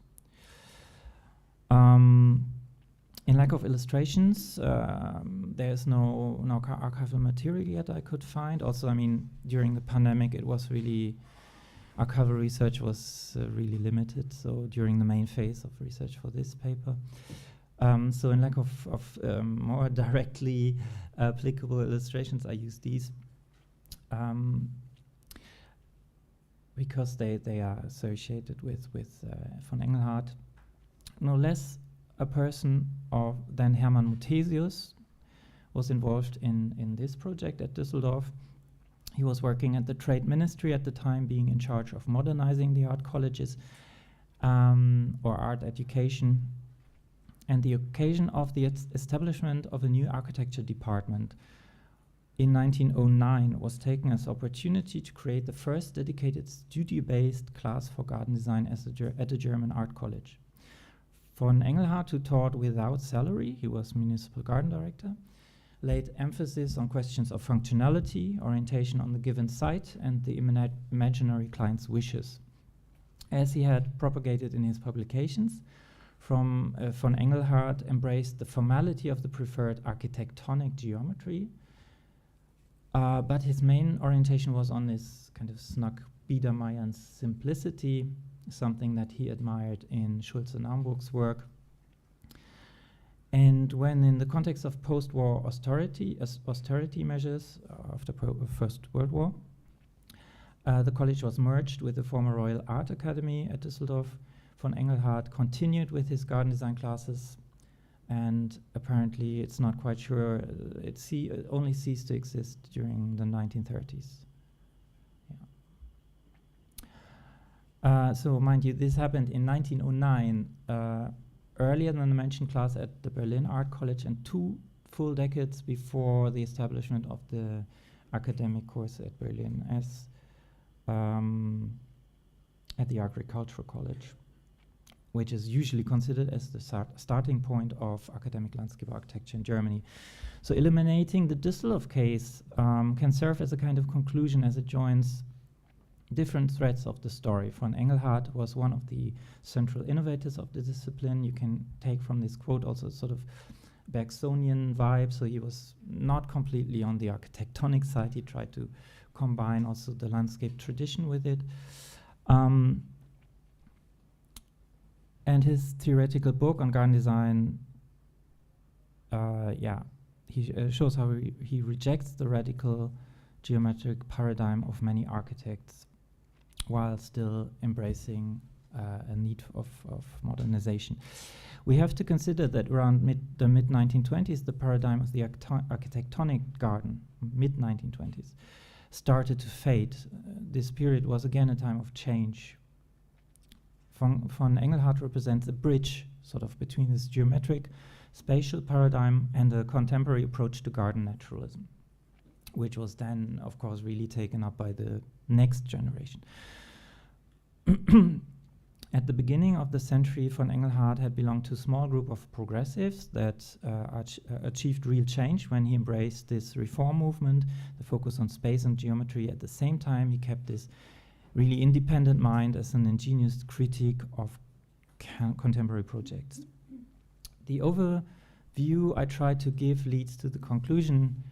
In lack of illustrations, there's no archival material yet I could find. Also, I mean, during the pandemic, it was really, archival research was really limited, so during the main phase of research for this paper. So in lack of more directly applicable illustrations, I use these because they are associated with von Engelhardt. No less a person than Hermann Muthesius was involved in this project at Düsseldorf. He was working at the Trade Ministry at the time, being in charge of modernizing the art colleges or art education, and the occasion of the establishment of a new architecture department in 1909 was taken as opportunity to create the first dedicated studio-based class for garden design at a German art college. Von Engelhardt, who taught without salary, he was municipal garden director, laid emphasis on questions of functionality, orientation on the given site, and the imaginary client's wishes. As he had propagated in his publications, von Engelhardt embraced the formality of the preferred architectonic geometry, but his main orientation was on this kind of snug Biedermeier's simplicity, something that he admired in Schulze-Naumburg's work. And when in the context of post-war austerity measures after First World War, the college was merged with the former Royal Art Academy at Düsseldorf, von Engelhardt continued with his garden design classes, and apparently it's not quite sure, it only ceased to exist during the 1930s. So mind you, this happened in 1909, earlier than the mentioned class at the Berlin Art College, and 2 full decades before the establishment of the academic course at Berlin as at the Agricultural College, which is usually considered as the starting point of academic landscape architecture in Germany. So eliminating the Düsseldorf case can serve as a kind of conclusion, as it joins different threads of the story. Von Engelhardt was one of the central innovators of the discipline. You can take from this quote also sort of Bergsonian vibe, so he was not completely on the architectonic side. He tried to combine also the landscape tradition with it. And his theoretical book on garden design, he shows how he rejects the radical geometric paradigm of many architects, while still embracing a need of modernization. We have to consider that around the mid-1920s, the paradigm of the architectonic garden, mid-1920s, started to fade. This period was again a time of change. Von Engelhardt represents a bridge sort of between this geometric spatial paradigm and a contemporary approach to garden naturalism, which was then, of course, really taken up by the next generation. At the beginning of the century, von Engelhardt had belonged to a small group of progressives that achieved real change when he embraced this reform movement, the focus on space and geometry. At the same time, he kept this really independent mind as an ingenious critique of contemporary projects. The overview I tried to give leads to the conclusion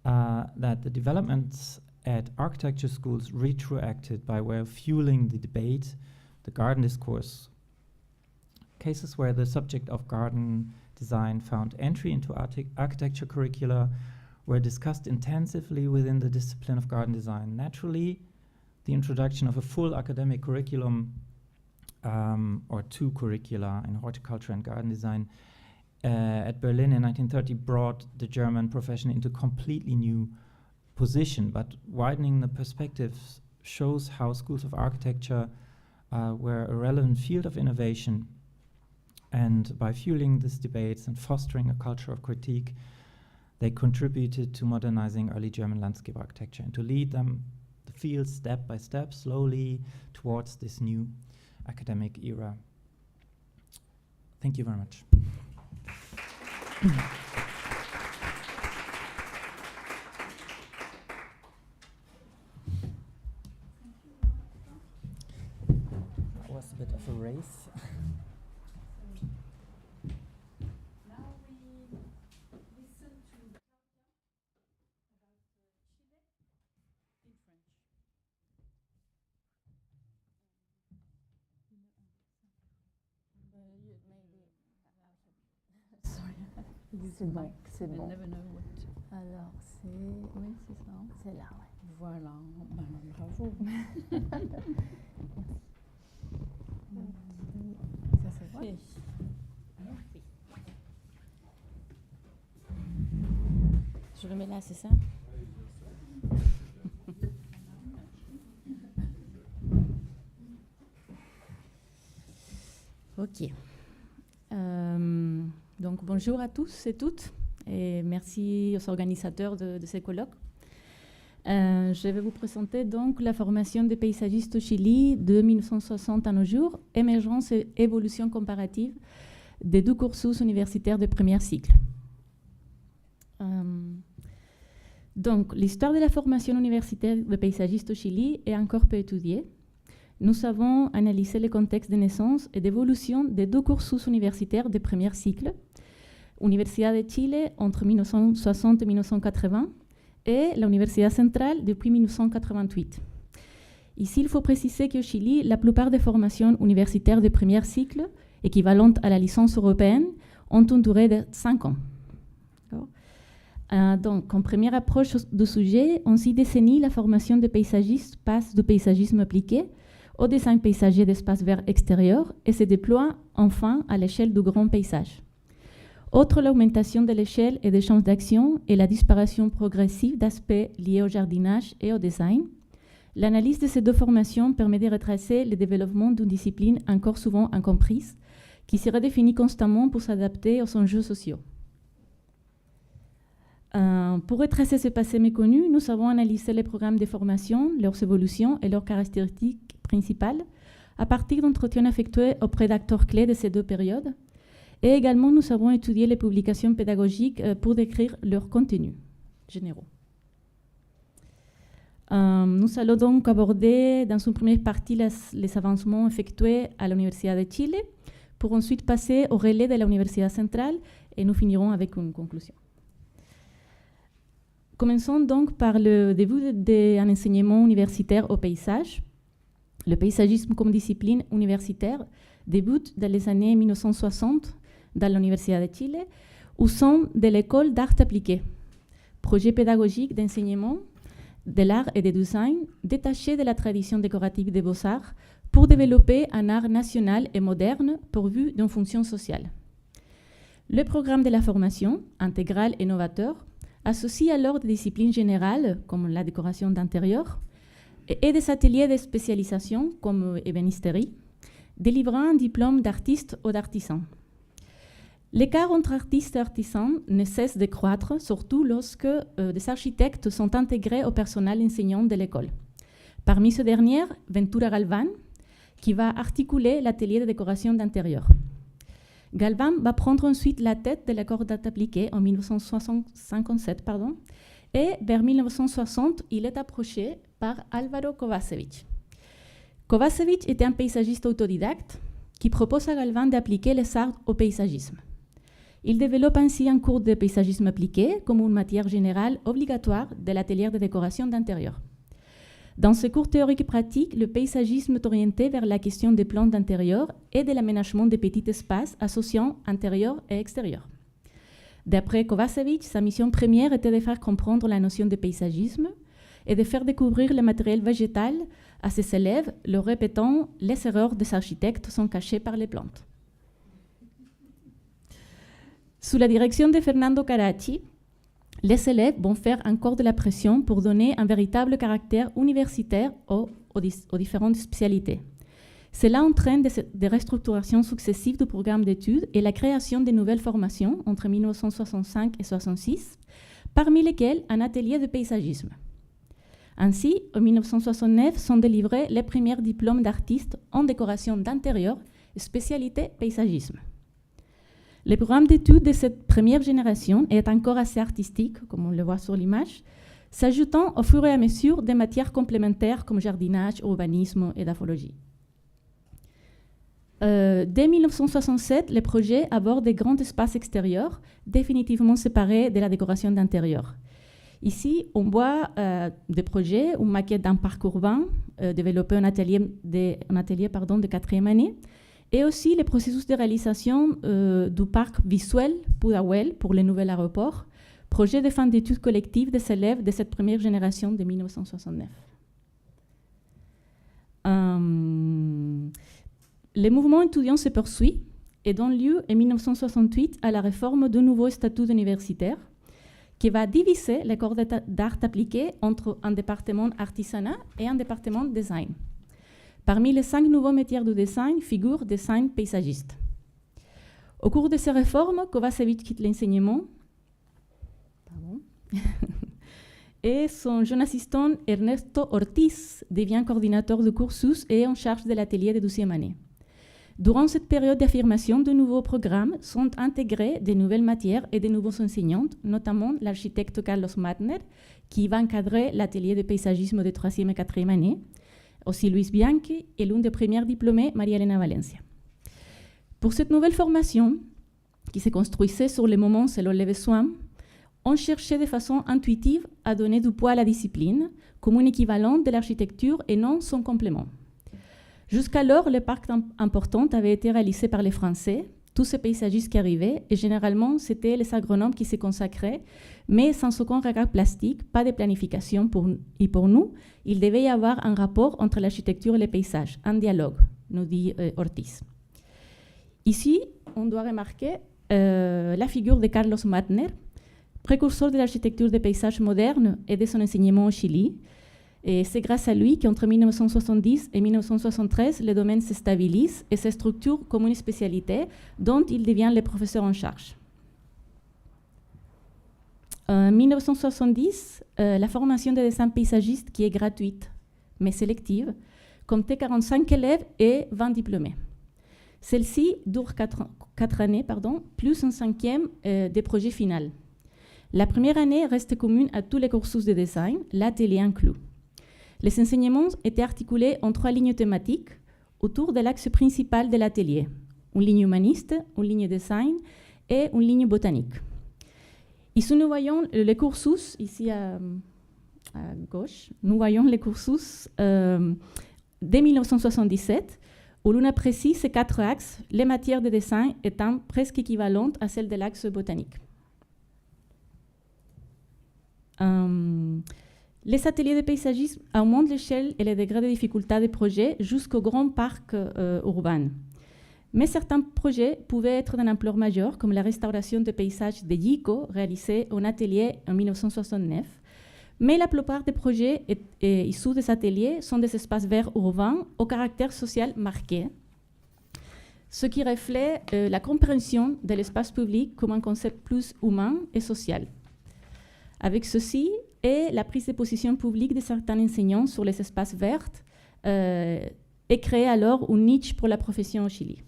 that the developments at architecture schools retroacted by way of fueling the debate, the garden discourse. Cases where the subject of garden design found entry into architecture curricula were discussed intensively within the discipline of garden design. Naturally, the introduction of a full academic curriculum or 2 curricula in horticulture and garden design at Berlin in 1930 brought the German profession into a completely new position, but widening the perspectives shows how schools of architecture were a relevant field of innovation, and by fueling these debates and fostering a culture of critique, they contributed to modernizing early German landscape architecture and to lead the field step by step, slowly towards this new academic era. Thank you very much. That was a bit of a race. Now we listen to Claudia about Chile in French. C'est bon, c'est bon. Alors, c'est... Oui, c'est ça. C'est là, ouais. Voilà, ben, bravo. Ça c'est fait. Je le mets là, c'est ça? Ok. Donc bonjour à tous et toutes et merci aux organisateurs de ces colloques. Je vais vous présenter donc la formation des paysagistes au Chili de 1960 à nos jours, Émergences et évolutions comparatives des deux cursus universitaires de premier cycle. Donc l'histoire de la formation universitaire de paysagistes au Chili est encore peu étudiée. Nous avons analysé le contexte de naissance et d'évolution des deux cursus universitaires de premier cycle, Universidad de Chile entre 1960 et 1980 et la Universidad centrale depuis 1988. Ici, il faut préciser qu'au Chili, la plupart des formations universitaires de premier cycle, équivalentes à la licence européenne, ont une durée de 5 ans. Donc, en première approche du sujet, en 6 décennies, la formation des paysagistes passe du paysagisme appliqué au design paysager d'espaces verts extérieurs et se déploie enfin à l'échelle du grand paysage. Outre l'augmentation de l'échelle et des champs d'action et la disparition progressive d'aspects liés au jardinage et au design, l'analyse de ces deux formations permet de retracer le développement d'une discipline encore souvent incomprise, qui se redéfinit constamment pour s'adapter aux enjeux sociaux. Pour retracer ce passé méconnu, nous avons analysé les programmes de formation, leurs évolutions et leurs caractéristiques principales à partir d'entretiens effectués auprès d'acteurs clés de ces deux périodes. Et également, nous avons étudié les publications pédagogiques pour décrire leurs contenus généraux. Nous allons donc aborder dans une première partie les avancements effectués à l'Université de Chile pour ensuite passer au relais de la Universidad centrale et nous finirons avec une conclusion. Commençons donc par le début d'un enseignement universitaire au paysage. Le paysagisme comme discipline universitaire débute dans les années 1960 dans l'Université de Chile au sein de l'école d'art appliqué, projet pédagogique d'enseignement de l'art et du design détaché de la tradition décorative des beaux-arts pour développer un art national et moderne pourvu d'une fonction sociale. Le programme de la formation, intégral et novateur, associe alors des disciplines générales comme la décoration d'intérieur et des ateliers de spécialisation comme ébénisterie, délivrant un diplôme d'artiste ou d'artisan. L'écart entre artistes et artisans ne cesse de croître, surtout lorsque des architectes sont intégrés au personnel enseignant de l'école. Parmi ces derniers, Ventura Galván, qui va articuler l'atelier de décoration d'intérieur. Galván va prendre ensuite la tête de l'école d'art appliqué en 1957, et vers 1960, il est approché par Álvaro Kovačević. Kovačević était un paysagiste autodidacte qui propose à Galván d'appliquer les arts au paysagisme. Il développe ainsi un cours de paysagisme appliqué comme une matière générale obligatoire de l'atelier de décoration d'intérieur. Dans ce cours théorique et pratique, le paysagisme est orienté vers la question des plans d'intérieur et de l'aménagement des petits espaces associant intérieur et extérieur. D'après Kovačević, sa mission première était de faire comprendre la notion de paysagisme et de faire découvrir le matériel végétal à ses élèves, leur répétant « Les erreurs des architectes sont cachées par les plantes ». Sous la direction de Fernando Caracci, les élèves vont faire encore de la pression pour donner un véritable caractère universitaire aux différentes spécialités. Cela entraîne des restructurations successives du programme d'études et la création de nouvelles formations entre 1965 et 1966, parmi lesquelles un atelier de paysagisme. Ainsi, en 1969 sont délivrés les premiers diplômes d'artistes en décoration d'intérieur, spécialité paysagisme. Le programme d'études de cette première génération est encore assez artistique, comme on le voit sur l'image, s'ajoutant au fur et à mesure des matières complémentaires comme jardinage, urbanisme et daphologie. Dès 1967, le projet aborde des grands espaces extérieurs, définitivement séparés de la décoration d'intérieur. Ici, on voit des projets, une maquette d'un parc urbain, développé en atelier de 4e année, et aussi le processus de réalisation du parc visuel Pudahuel pour le nouvel aéroport, projet de fin d'études collectives des élèves de cette première génération de 1969. Le mouvement étudiant se poursuit et donne lieu en 1968 à la réforme du nouveau statut universitaire qui va diviser les cours d'art appliqué entre un département artisanat et un département design. Parmi les 5 nouveaux métiers du design figure design paysagiste. Au cours de ces réformes, Kovacevic quitte l'enseignement et son jeune assistant Ernesto Ortiz devient coordinateur du cursus et en charge de l'atelier de 12e année. Durant cette période d'affirmation de nouveaux programmes, sont intégrées de nouvelles matières et de nouveaux enseignants, notamment l'architecte Carlos Matner, qui va encadrer l'atelier de paysagisme de 3e et 4e année, aussi Luis Bianchi et l'une des premières diplômées, Maria Elena Valencia. Pour cette nouvelle formation, qui se construisait sur le moment selon les besoins, on cherchait de façon intuitive à donner du poids à la discipline comme un équivalent de l'architecture et non son complément. Jusqu'alors, les parcs importants avaient été réalisés par les Français, tous ces paysagistes qui arrivaient, et généralement, c'était les agronomes qui s'y consacraient, mais sans aucun regard plastique, pas de planification et pour nous, il devait y avoir un rapport entre l'architecture et les paysages, un dialogue, nous dit Ortiz. Ici, on doit remarquer la figure de Carlos Matner, précurseur de l'architecture des paysages modernes et de son enseignement au Chili. Et c'est grâce à lui qu'entre 1970 et 1973, le domaine se stabilise et se structure comme une spécialité dont il devient le professeur en charge. En 1970, la formation de dessin paysagiste, qui est gratuite mais sélective, comptait 45 élèves et 20 diplômés. Celle-ci dure 4 années, plus un 5e des projets finaux. La première année reste commune à tous les cursus de design, l'atelier inclus. Les enseignements étaient articulés en 3 lignes thématiques autour de l'axe principal de l'atelier, une ligne humaniste, une ligne design et une ligne botanique. Ici, nous voyons les cursus, ici à gauche, nous voyons les cursus dès 1977, où l'on apprécie ces 4 axes, les matières de dessin étant presque équivalentes à celles de l'axe botanique. Les ateliers de paysagisme augmentent l'échelle et les degrés de difficulté des projets jusqu'au grand parc urbain. Mais certains projets pouvaient être d'une ampleur majeure, comme la restauration des paysages de Yico, réalisée en atelier en 1969. Mais la plupart des projets issus des ateliers sont des espaces verts urbains au caractère social marqué, ce qui reflète la compréhension de l'espace public comme un concept plus humain et social. Avec ceci, et la prise de position publique de certains enseignants sur les espaces verts est créée alors une niche pour la profession au Chili.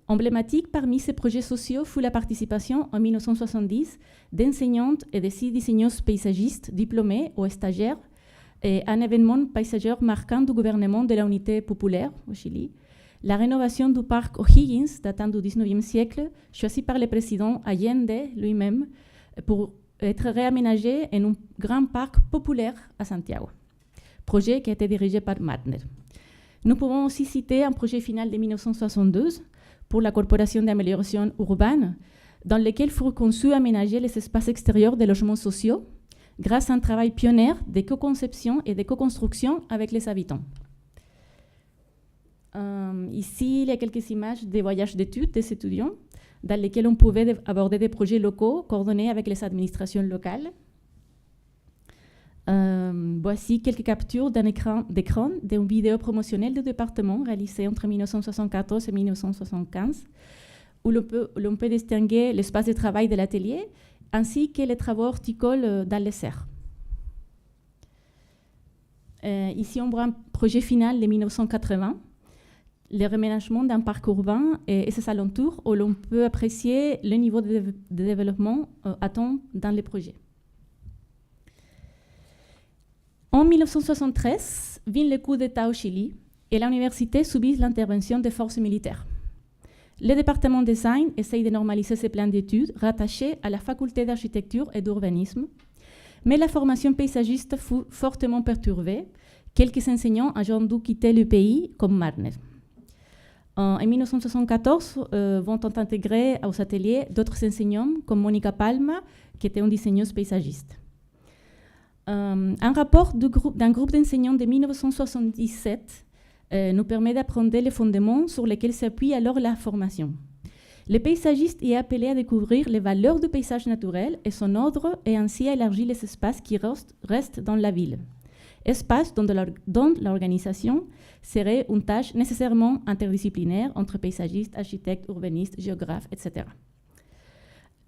Emblématique parmi ces projets sociaux fut la participation en 1970 d'enseignantes et de 6 designeuses paysagistes diplômées ou stagiaires et un événement paysager marquant du gouvernement de la unité populaire au Chili, la rénovation du parc O'Higgins, datant du 19e siècle, choisi par le président Allende lui-même pour être réaménagé en un grand parc populaire à Santiago, projet qui a été dirigé par Matner. Nous pouvons aussi citer un projet final de 1972 pour la Corporation d'amélioration urbaine, dans lequel furent conçus et aménagés les espaces extérieurs des logements sociaux, grâce à un travail pionnier de co-conception et de co-construction avec les habitants. Ici, il y a quelques images des voyages d'études des étudiants dans lesquels on pouvait aborder des projets locaux coordonnés avec les administrations locales. Voici quelques captures d'un écran d'une vidéo promotionnelle du département réalisée entre 1974 et 1975, où l'on peut distinguer l'espace de travail de l'atelier ainsi que les travaux horticoles dans les serres. Ici, on voit un projet final de 1980, le réménagement d'un parc urbain et ses alentours, où l'on peut apprécier le niveau de développement à temps dans les projets. En 1973, vient le coup d'État au Chili et l'université subit l'intervention des forces militaires. Le département de design essaye de normaliser ses plans d'études rattachés à la faculté d'architecture et d'urbanisme, mais la formation paysagiste fut fortement perturbée. Quelques enseignants ont dû quitter le pays, comme Marques. En 1974, vont intégrer aux ateliers d'autres enseignants, comme Monica Palma, qui était une diseigneuse paysagiste. Un rapport d'un groupe d'enseignants de 1977 nous permet d'apprendre les fondements sur lesquels s'appuie alors la formation. Le paysagiste est appelé à découvrir les valeurs du paysage naturel et son ordre, et ainsi à élargir les espaces qui restent dans la ville. Espaces dont l'organisation serait une tâche nécessairement interdisciplinaire entre paysagistes, architectes, urbanistes, géographes, etc.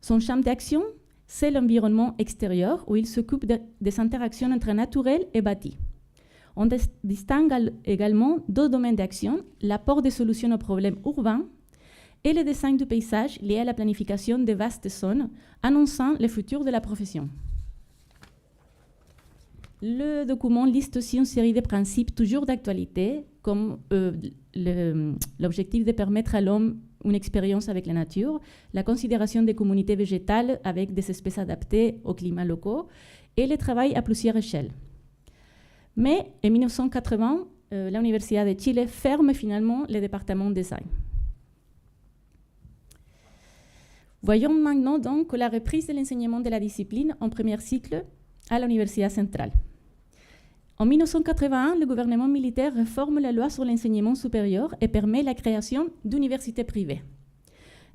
Son champ d'action, c'est l'environnement extérieur où il s'occupe des interactions entre naturel et bâti. On distingue également deux domaines d'action, l'apport des solutions aux problèmes urbains et le design du paysage lié à la planification de vastes zones, annonçant le futur de la profession. Le document liste aussi une série de principes toujours d'actualité, comme l'objectif de permettre à l'homme une expérience avec la nature, la considération des communautés végétales avec des espèces adaptées aux climats locaux et le travail à plusieurs échelles. Mais en 1980, l'Université de Chile ferme finalement le département de design. Voyons maintenant donc la reprise de l'enseignement de la discipline en premier cycle à l'Université centrale. En 1981, le gouvernement militaire réforme la loi sur l'enseignement supérieur et permet la création d'universités privées.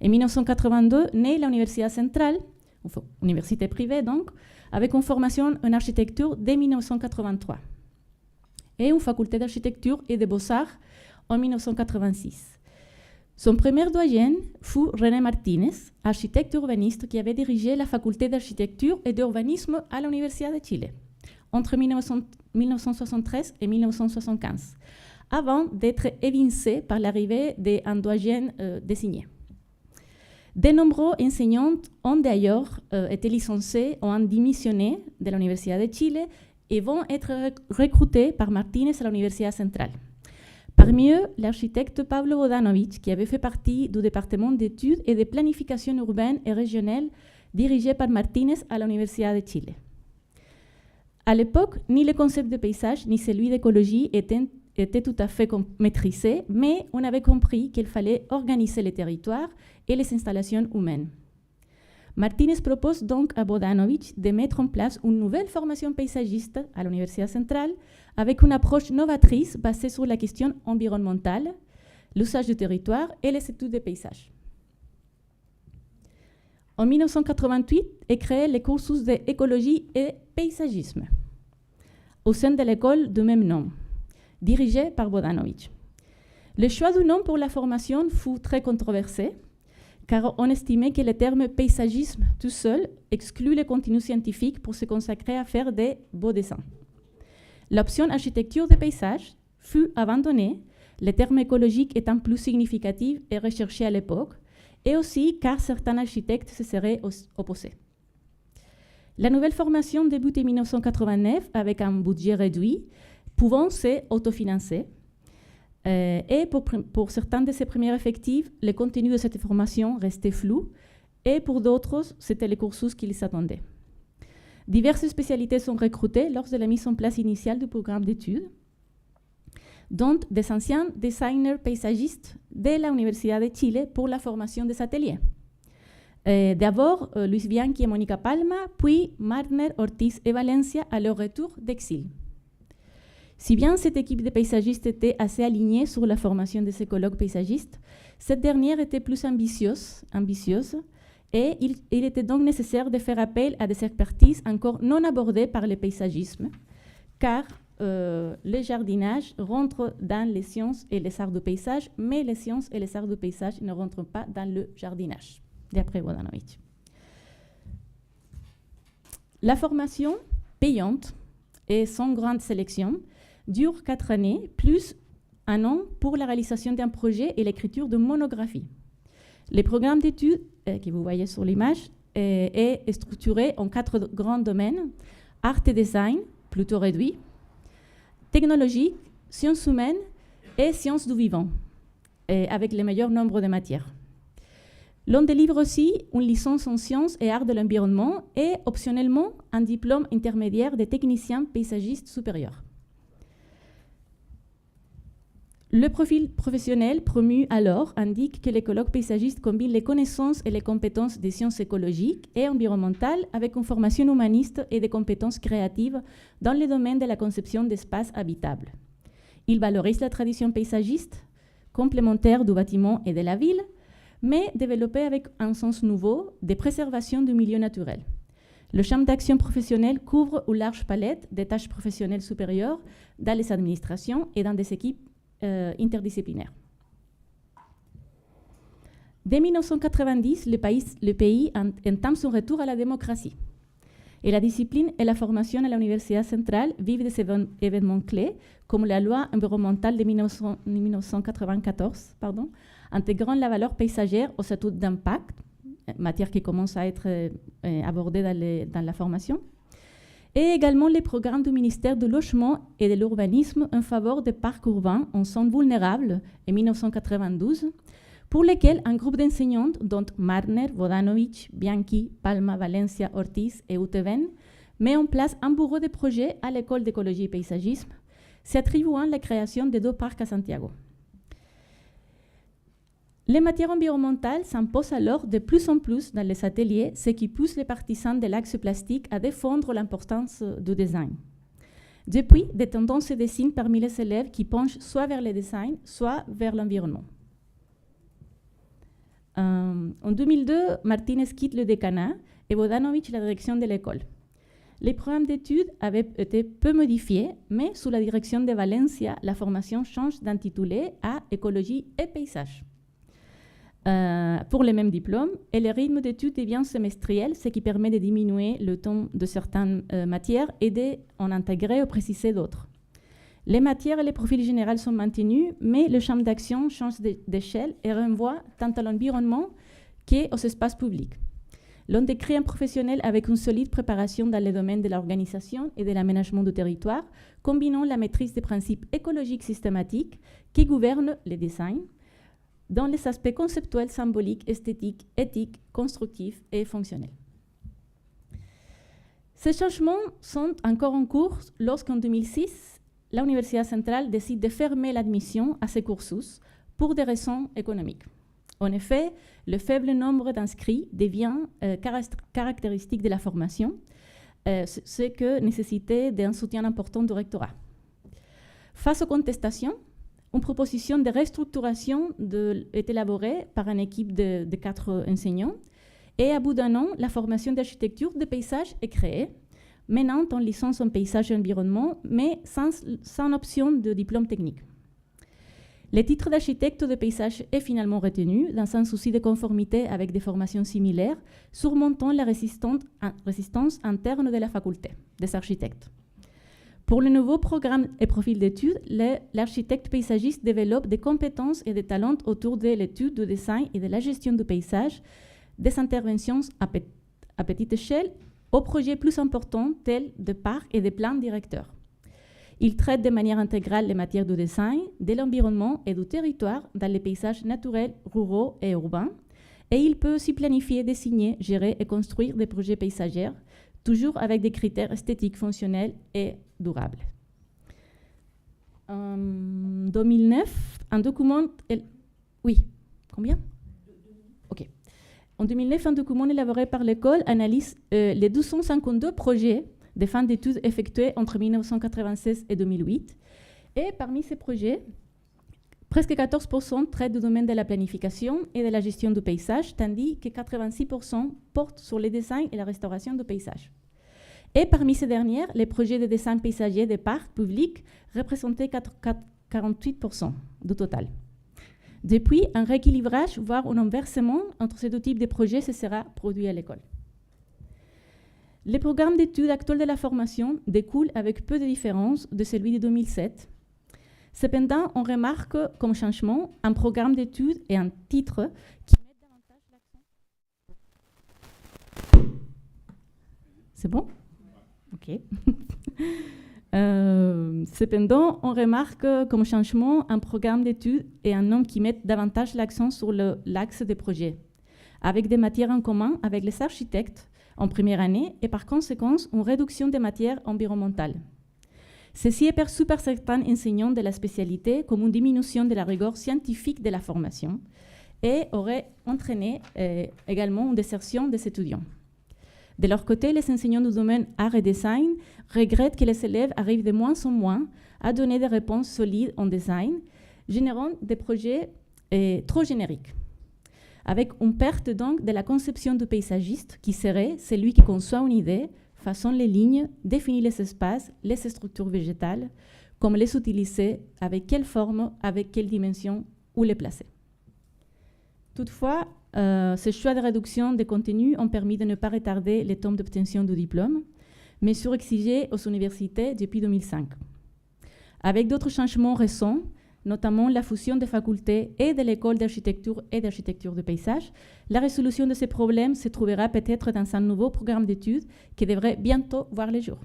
En 1982, naît l'Université centrale, enfin, université privée donc, avec une formation en architecture dès 1983 et une faculté d'architecture et de beaux-arts en 1986. Son premier doyen fut René Martínez, architecte urbaniste qui avait dirigé la faculté d'architecture et d'urbanisme à l'Université de Chile entre 1973 et 1975, avant d'être évincé par l'arrivée d'un doyen désigné. De nombreux enseignants ont d'ailleurs été licenciés ou ont démissionné de l'Université de Chile et vont être recrutés par Martínez à l'Université centrale. Parmi eux, l'architecte Pablo Vodanovic, qui avait fait partie du département d'études et de planification urbaine et régionale dirigé par Martínez à l'Université de Chile. À l'époque, ni le concept de paysage ni celui d'écologie étaient tout à fait maîtrisés, mais on avait compris qu'il fallait organiser les territoires et les installations humaines. Martínez propose donc à Vodanovic de mettre en place une nouvelle formation paysagiste à l'Université centrale avec une approche novatrice basée sur la question environnementale, l'usage du territoire et les études des paysages. En 1988 est créé le cursus d'écologie et paysagisme au sein de l'école du même nom, dirigée par Vodanovic. Le choix du nom pour la formation fut très controversé, car on estimait que le terme paysagisme tout seul exclut le contenu scientifique pour se consacrer à faire des beaux dessins. L'option architecture de paysage fut abandonnée, le terme écologique étant plus significatif et recherché à l'époque, et aussi car certains architectes se seraient opposés. La nouvelle formation débute en 1989 avec un budget réduit, pouvant s'autofinancer. Et pour certains de ses premiers effectifs, le contenu de cette formation restait flou, et pour d'autres, c'était le cursus qui les attendait. Diverses spécialités sont recrutées lors de la mise en place initiale du programme d'études, dont des anciens designers paysagistes de l'Université de Chile pour la formation des ateliers. D'abord, Luis Bianchi et Monica Palma, puis Marner, Ortiz et Valencia à leur retour d'exil. Si bien cette équipe de paysagistes était assez alignée sur la formation de ces colloques paysagistes, cette dernière était plus ambitieuse et il était donc nécessaire de faire appel à des expertises encore non abordées par le paysagisme, car le jardinage rentre dans les sciences et les arts du paysage, mais les sciences et les arts du paysage ne rentrent pas dans le jardinage, d'après Vodanovic. La formation payante et sans grande sélection dure 4 années, plus 1 an pour la réalisation d'un projet et l'écriture de monographie. Le programme d'études que vous voyez sur l'image est structuré en 4 grands domaines: art et design, plutôt réduit, technologie, sciences humaines et sciences du vivant, avec le meilleur nombre de matières. L'on délivre aussi une licence en sciences et arts de l'environnement et optionnellement un diplôme intermédiaire de technicien paysagiste supérieur. Le profil professionnel promu alors indique que les colloques paysagistes combinent les connaissances et les compétences des sciences écologiques et environnementales avec une formation humaniste et des compétences créatives dans le domaine de la conception d'espaces habitables. Ils valorisent la tradition paysagiste, complémentaire du bâtiment et de la ville, mais développée avec un sens nouveau de préservation du milieu naturel. Le champ d'action professionnel couvre une large palette des tâches professionnelles supérieures dans les administrations et dans des équipes interdisciplinaires. Dès 1990, le pays entame son retour à la démocratie. Et la discipline et la formation à l'Université centrale vivent des événements clés, comme la loi environnementale de 1994, intégrant la valeur paysagère au statut d'impact, matière qui commence à être abordée dans la formation, et également les programmes du ministère du Logement et de l'Urbanisme en faveur des parcs urbains en zone vulnérable en 1992, pour lesquels un groupe d'enseignantes, dont Marner, Vodanovic, Bianchi, Palma, Valencia, Ortiz et Uteven, met en place un bureau de projet à l'école d'écologie et paysagisme, s'attribuant la création de 2 parcs à Santiago. Les matières environnementales s'imposent alors de plus en plus dans les ateliers, ce qui pousse les partisans de l'axe plastique à défendre l'importance du design. Depuis, des tendances se dessinent parmi les élèves qui penchent soit vers le design, soit vers l'environnement. En 2002, Martínez quitte le décanat et Vodanovic la direction de l'école. Les programmes d'études avaient été peu modifiés, mais sous la direction de Valencia, la formation change d'intitulé à Écologie et paysage. Pour les mêmes diplômes, et le rythme d'études devient semestriel, ce qui permet de diminuer le temps de certaines matières et d'en intégrer ou préciser d'autres. Les matières et les profils généraux sont maintenus, mais le champ d'action change d'échelle et renvoie tant à l'environnement qu'aux espaces publics. L'on décrit un professionnel avec une solide préparation dans les domaines de l'organisation et de l'aménagement du territoire, combinant la maîtrise des principes écologiques systématiques qui gouvernent le design, dans les aspects conceptuels, symboliques, esthétiques, éthiques, constructifs et fonctionnels. Ces changements sont encore en cours lorsqu'en 2006, l'Université centrale décide de fermer l'admission à ces cursus pour des raisons économiques. En effet, le faible nombre d'inscrits devient caractéristique de la formation, ce qui nécessitait un soutien important du rectorat. Face aux contestations, une proposition de restructuration est élaborée par une équipe de 4 enseignants et à bout d'un an, la formation d'architecture de paysage est créée, menant en licence en paysage et environnement, mais sans option de diplôme technique. Le titre d'architecte de paysage est finalement retenu dans un souci de conformité avec des formations similaires, surmontant la résistance interne de la faculté des architectes. Pour le nouveau programme et profil d'études, l'architecte paysagiste développe des compétences et des talents autour de l'étude, du design et de la gestion du paysage, des interventions à petite échelle aux projets plus importants tels des parcs et des plans directeurs. Il traite de manière intégrale les matières du design, de l'environnement et du territoire dans les paysages naturels, ruraux et urbains, et il peut aussi planifier, dessiner, gérer et construire des projets paysagers, toujours avec des critères esthétiques, fonctionnels et durables. En 2009, un document... Oui, combien? OK. En 2009, un document élaboré par l'école analyse les 252 projets de fin d'études effectués entre 1996 et 2008. Et parmi ces projets, presque 14% traitent du domaine de la planification et de la gestion du paysage, tandis que 86% portent sur le design et la restauration du paysage. Et parmi ces dernières, les projets de design paysager des parcs publics représentaient 48% du total. Depuis, un rééquilibrage, voire un inversement entre ces deux types de projets se sera produit à l'école. Le programme d'études actuel de la formation découle avec peu de différence de celui de 2007. Cependant, on remarque comme changement un programme d'études et un titre qui mettent davantage l'accent. C'est bon? Ok. Cependant, on remarque comme changement un programme d'études et un nom qui mettent davantage l'accent sur l'axe des projets, avec des matières en commun avec les architectes en première année et par conséquent une réduction des matières environnementales. Ceci est perçu par certains enseignants de la spécialité comme une diminution de la rigueur scientifique de la formation et aurait entraîné également une désertion des étudiants. De leur côté, les enseignants du domaine art et design regrettent que les élèves arrivent de moins en moins à donner des réponses solides en design, générant des projets trop génériques, avec une perte donc de la conception du paysagiste qui serait celui qui conçoit une idée, façonne les lignes, définit les espaces, les structures végétales, comment les utiliser, avec quelle forme, avec quelle dimension, où les placer. Toutefois, ces choix de réduction des contenus ont permis de ne pas retarder les temps d'obtention du diplôme, mais surexigés aux universités depuis 2005. Avec d'autres changements récents, notamment la fusion des facultés et de l'école d'architecture et d'architecture de paysage, la résolution de ces problèmes se trouvera peut-être dans un nouveau programme d'études qui devrait bientôt voir le jour.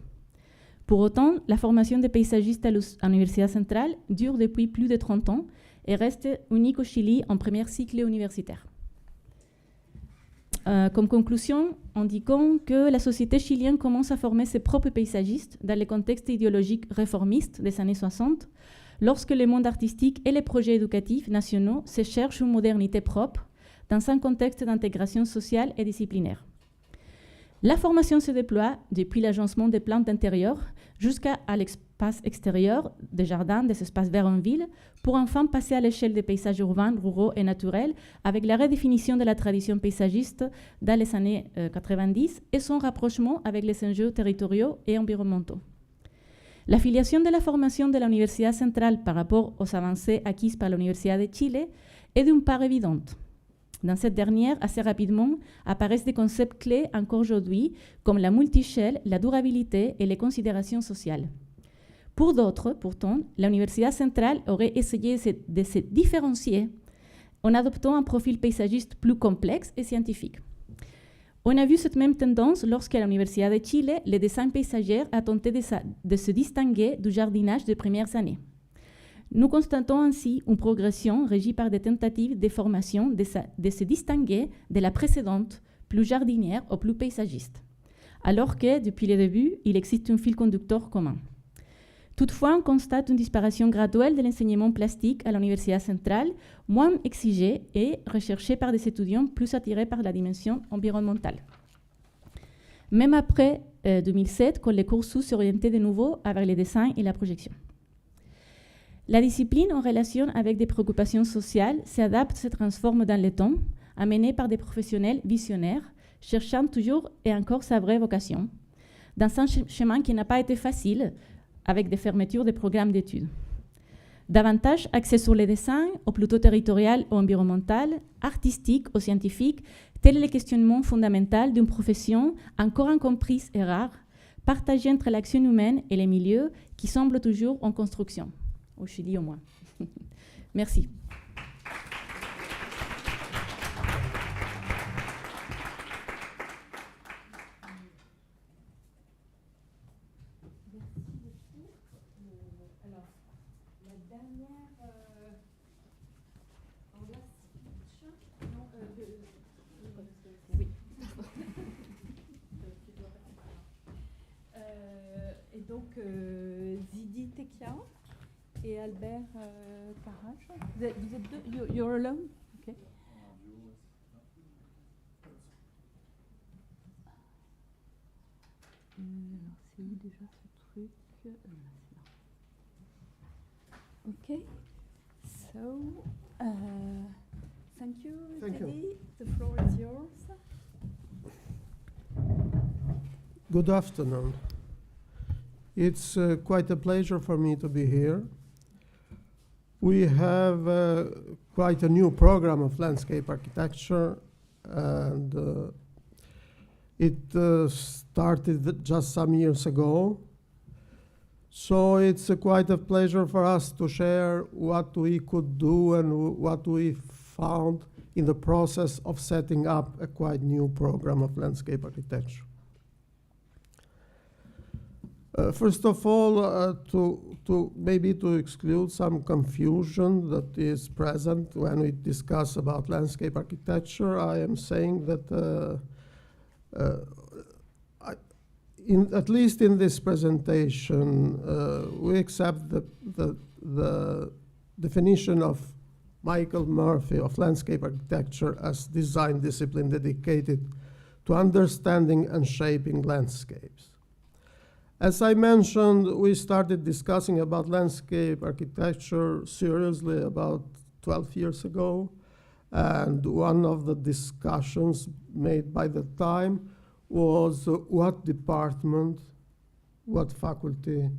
Pour autant, la formation des paysagistes à l'Université centrale dure depuis plus de 30 ans et reste unique au Chili en premier cycle universitaire. Comme conclusion, indiquons que la société chilienne commence à former ses propres paysagistes dans le contexte idéologique réformiste des années 60, lorsque le monde artistique et les projets éducatifs nationaux se cherchent une modernité propre dans un contexte d'intégration sociale et disciplinaire. La formation se déploie depuis l'agencement des plantes intérieures jusqu'à l'espace extérieur des jardins, des espaces verts en ville, pour enfin passer à l'échelle des paysages urbains, ruraux et naturels, avec la redéfinition de la tradition paysagiste dans les années 90 et son rapprochement avec les enjeux territoriaux et environnementaux. L'affiliation de la formation de l'Université centrale par rapport aux avancées acquises par l'Université de Chile est d'une part évidente. Dans cette dernière, assez rapidement, apparaissent des concepts clés encore aujourd'hui, comme la multi-échelle, la durabilité et les considérations sociales. Pour d'autres, pourtant, l'Université centrale aurait essayé de se différencier en adoptant un profil paysagiste plus complexe et scientifique. On a vu cette même tendance lorsque à l'Université de Chile, le design paysager a tenté de se distinguer du jardinage des premières années. Nous constatons ainsi une progression régie par des tentatives de formation de se distinguer de la précédente, plus jardinière ou plus paysagiste, alors que, depuis le début, il existe un fil conducteur commun. Toutefois, on constate une disparition graduelle de l'enseignement plastique à l'Université centrale, moins exigé et recherché par des étudiants plus attirés par la dimension environnementale. Même après 2007, quand les cursus s'orientaient de nouveau vers le design et la projection. La discipline, en relation avec des préoccupations sociales, s'adapte, se transforme dans le temps, amenée par des professionnels visionnaires, cherchant toujours et encore sa vraie vocation, dans un chemin qui n'a pas été facile, avec des fermetures de programmes d'études. Davantage axé sur le design, ou plutôt territorial ou environnemental, artistique ou scientifique, tel est le questionnement fondamental d'une profession encore incomprise et rare, partagée entre l'action humaine et les milieux qui semblent toujours en construction. Au Chili au moins. Merci. Alors, la dernière... oui. Et donc, Zydi Teqja et Albert Karaj. Vous êtes deux? You're alone? Okay. Alors, c'est où déjà ce truc? Okay. So, thank you, Zydi. The floor is yours. Good afternoon. It's quite a pleasure for me to be here. We have quite a new program of landscape architecture, and it started just some years ago. So it's quite a pleasure for us to share what we could do and what we found in the process of setting up a quite new program of landscape architecture. First of all, to exclude some confusion that is present when we discuss about landscape architecture, I am saying that at least in this presentation, we accept the definition of Michael Murphy of landscape architecture as design discipline dedicated to understanding and shaping landscapes. As I mentioned, we started discussing about landscape architecture seriously about 12 years ago, and one of the discussions made by the time was what department, what faculty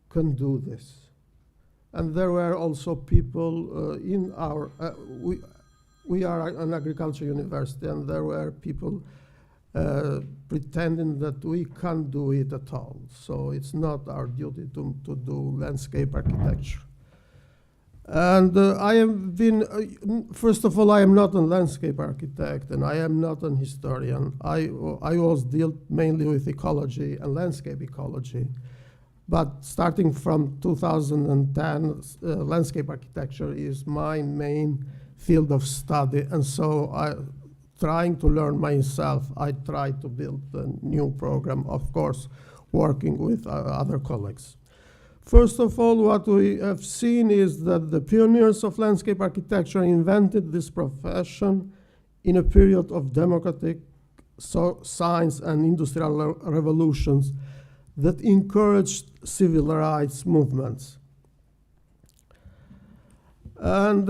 can do this. And there were also people in our, we are an agriculture university, and there were people pretending that we can't do it at all. So it's not our duty to do landscape architecture. And I have been, first of all, I am not a landscape architect, and I am not an historian. I was dealt mainly with ecology and landscape ecology. But starting from 2010, landscape architecture is my main field of study. And so trying to learn myself, I tried to build a new program, of course, working with other colleagues. First of all, what we have seen is that the pioneers of landscape architecture invented this profession in a period of democratic science and industrial revolutions that encouraged civil rights movements. And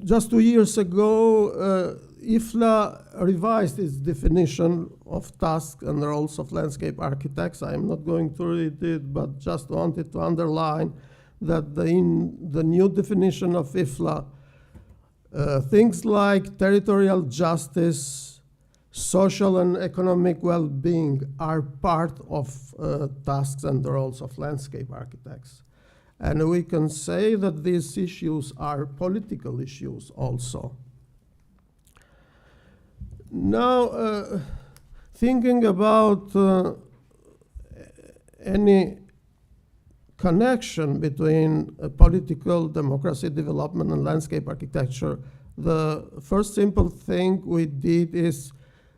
just 2 years ago, IFLA revised its definition of tasks and roles of landscape architects. I am not going to read it, but just wanted to underline that in the new definition of IFLA, things like territorial justice, social and economic well-being are part of tasks and roles of landscape architects. And we can say that these issues are political issues also. Now, thinking about any connection between political democracy development and landscape architecture, the first simple thing we did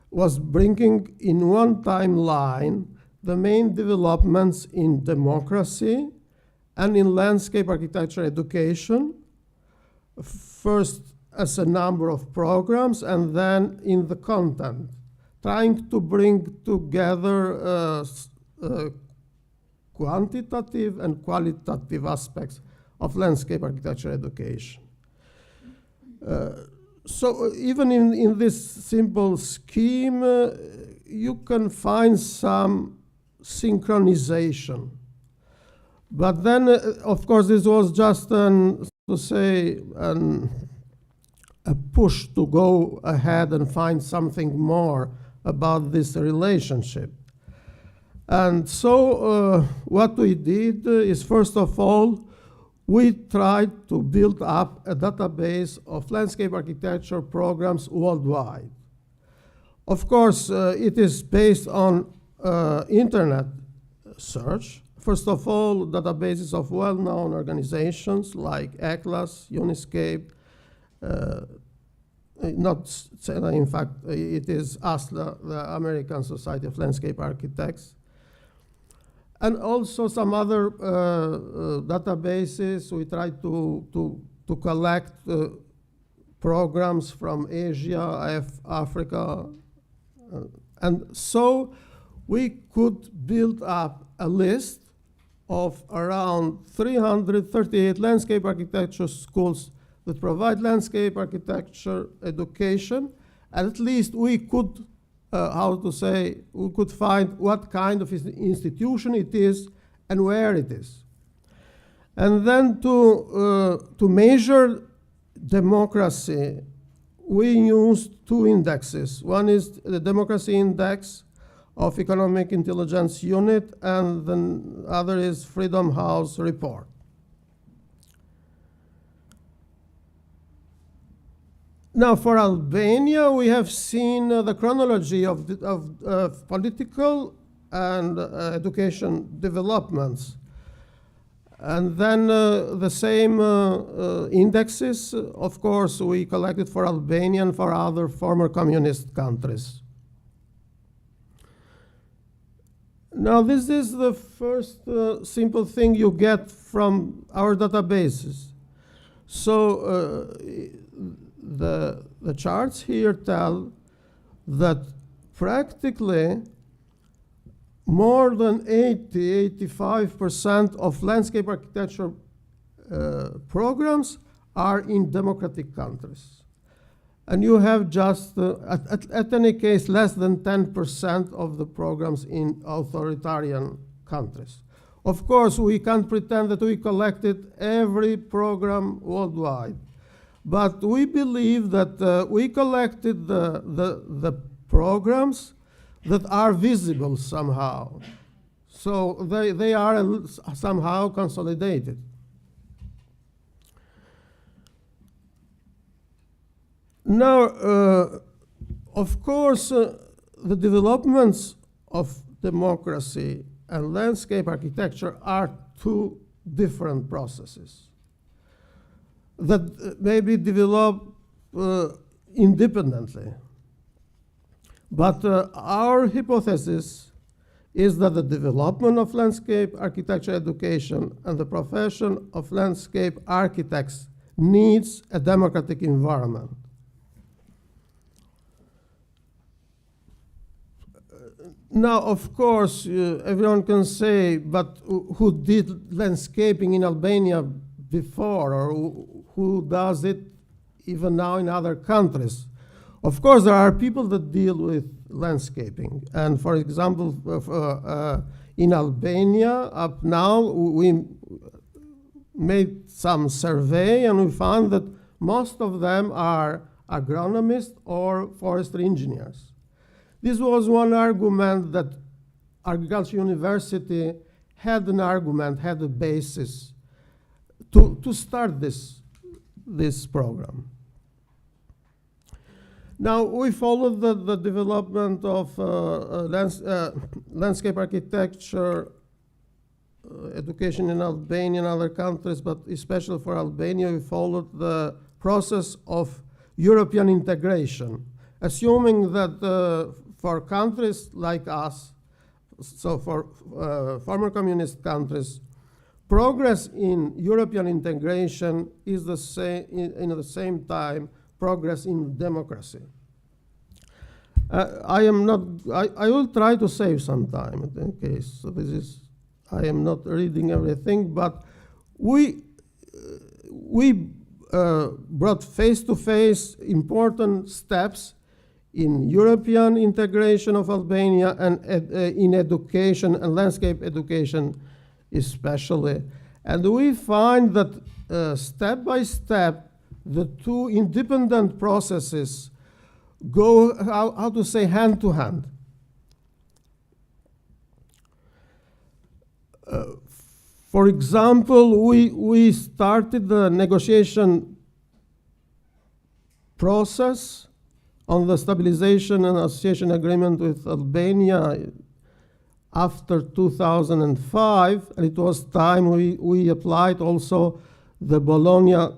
was bringing in one timeline the main developments in democracy and in landscape architecture education, first as a number of programs and then in the content, trying to bring together quantitative and qualitative aspects of landscape architecture education. So even in this simple scheme, you can find some synchronization. But then, of course, this was just a push to go ahead and find something more about this relationship. And so what we did is, first of all, we tried to build up a database of landscape architecture programs worldwide. Of course, it is based on internet search. First of all, databases of well-known organizations like ECLAS, Uniscape, in fact, it is ASLA, the American Society of Landscape Architects. And also some other databases. We try to collect programs from Asia, Africa. And so we could build up a list of around 338 landscape architecture schools that provide landscape architecture education, and at least we could, we could find what kind of institution it is and where it is. And then to measure democracy, we used two indexes. One is the Democracy Index of Economic Intelligence Unit, and the other is Freedom House report. Now, for Albania, we have seen the chronology of political and education developments. And then the same indexes, of course, we collected for Albania and for other former communist countries. Now, this is the first simple thing you get from our databases. So the charts here tell that practically more than 85% of landscape architecture programs are in democratic countries. And you have just, at any case, less than 10% of the programs in authoritarian countries. Of course, we can't pretend that we collected every program worldwide, but we believe that we collected the programs that are visible somehow. So they are somehow consolidated. Now, of course, the developments of democracy and landscape architecture are two different processes that maybe develop independently. But our hypothesis is that the development of landscape architecture education and the profession of landscape architects needs a democratic environment. Now, of course, everyone can say, but who did landscaping in Albania before, or who does it even now in other countries? Of course, there are people that deal with landscaping. And for example, in Albania, up now, we made some survey and we found that most of them are agronomists or forestry engineers. This was one argument that Agriculture University had a basis to start this program. Now, we followed the development of landscape architecture education in Albania and other countries, but especially for Albania, we followed the process of European integration, assuming that for countries like us, so for former communist countries, progress in European integration is the same, in the same time, progress in democracy. I will try to save some time in case. So this is, I am not reading everything, but we brought face-to-face important steps in European integration of Albania and in education and landscape education especially. And we find that step by step, the two independent processes go, how to say, hand to hand. For example, we started the negotiation process on the stabilization and association agreement with Albania after 2005, and it was time we applied also the Bologna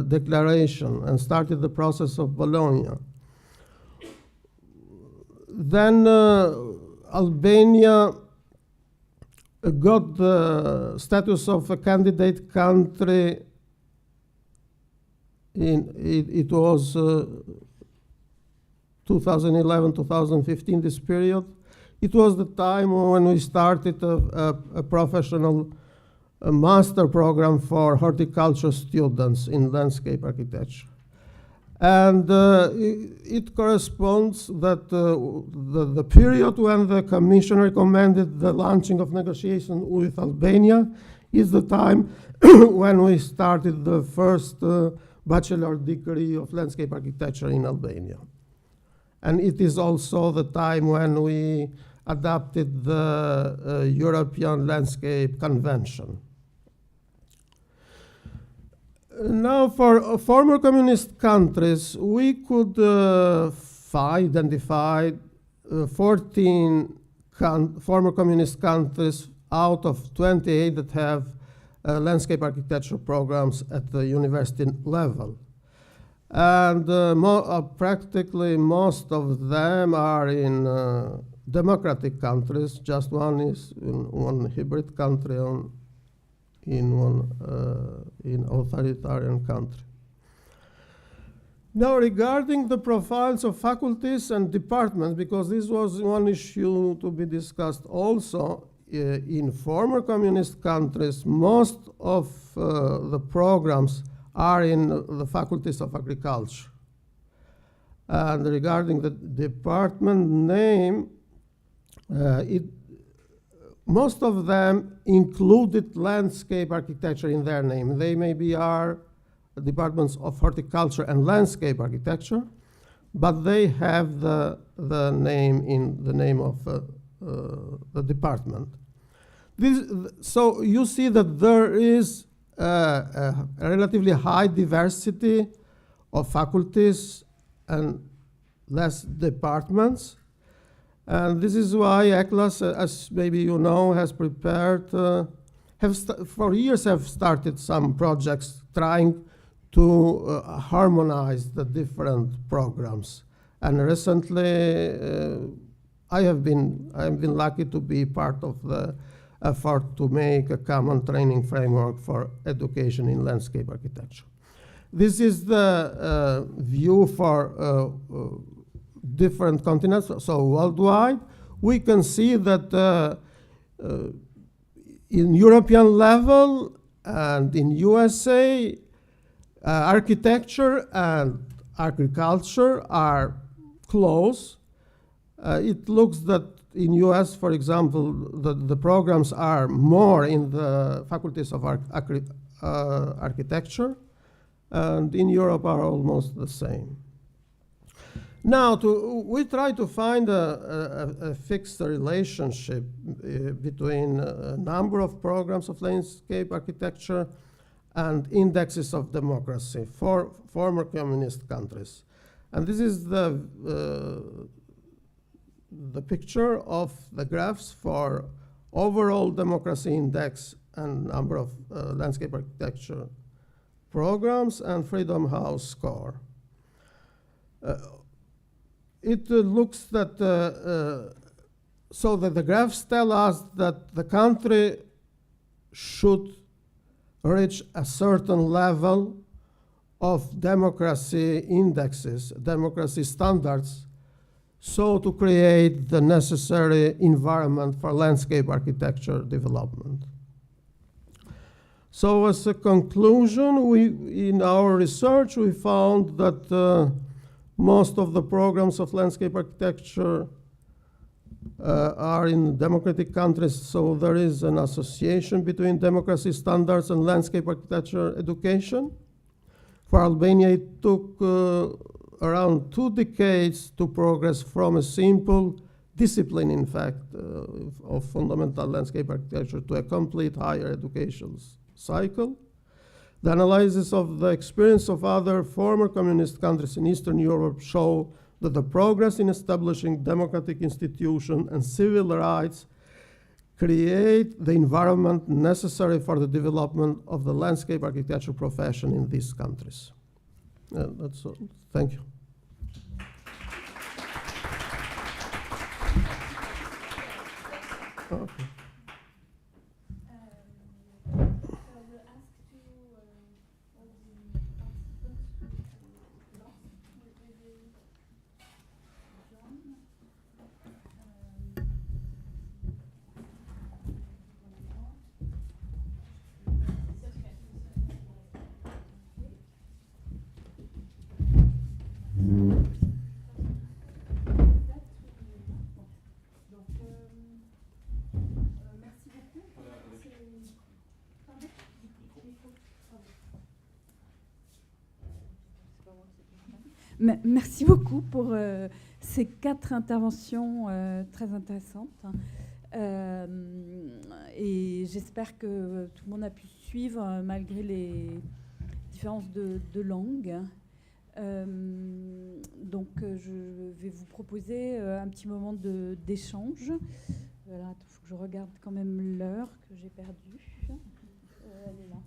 declaration and started the process of Bologna. Then Albania got the status of a candidate country it was 2011, 2015, this period. it was the time when we started a professional master program for horticulture students in landscape architecture. And it corresponds that the period when the Commission recommended the launching of negotiations with Albania is the time when we started the first bachelor degree of landscape architecture in Albania. And it is also the time when we adopted the European Landscape Convention. Now, for former communist countries, we could identify 14 former communist countries out of 28 that have landscape architecture programs at the university level. And practically most of them are in democratic countries. Just one is in one hybrid country, in authoritarian country. Now, regarding the profiles of faculties and departments, because this was one issue to be discussed also, in former communist countries, most of the programs are in the faculties of agriculture. And regarding the department name, most of them included landscape architecture in their name. They maybe are departments of horticulture and landscape architecture, but they have the name in the name of the department. So you see that there is a relatively high diversity of faculties and less departments. And this is why ECLAS, as maybe you know, has prepared, for years have started some projects trying to harmonize the different programs. And recently, I have been lucky to be part of the effort to make a common training framework for education in landscape architecture. This is the view for different continents, so worldwide. We can see that in European level and in USA, architecture and agriculture are close. It looks that in US, for example, the programs are more in the faculties of architecture, and in Europe are almost the same. Now, we try to find a fixed relationship between a number of programs of landscape architecture and indexes of democracy for former communist countries. And this is the picture of the graphs for overall democracy index and number of landscape architecture programs and Freedom House score. It looks that, so that the graphs tell us that the country should reach a certain level of democracy indexes, democracy standards, so to create the necessary environment for landscape architecture development. So as a conclusion, in our research, we found that most of the programs of landscape architecture are in democratic countries, so there is an association between democracy standards and landscape architecture education. For Albania, it took around 2 decades to progress from a simple discipline, in fact, of fundamental landscape architecture to a complete higher education cycle. The analysis of the experience of other former communist countries in Eastern Europe show that the progress in establishing democratic institutions and civil rights create the environment necessary for the development of the landscape architecture profession in these countries. That's all. Thank you. Okay. Merci beaucoup pour ces 4 interventions très intéressantes. Et j'espère que tout le monde a pu suivre malgré les différences de langue. Donc je vais vous proposer un petit moment d'échange. Voilà, il faut que je regarde quand même l'heure que j'ai perdue. Elle est là.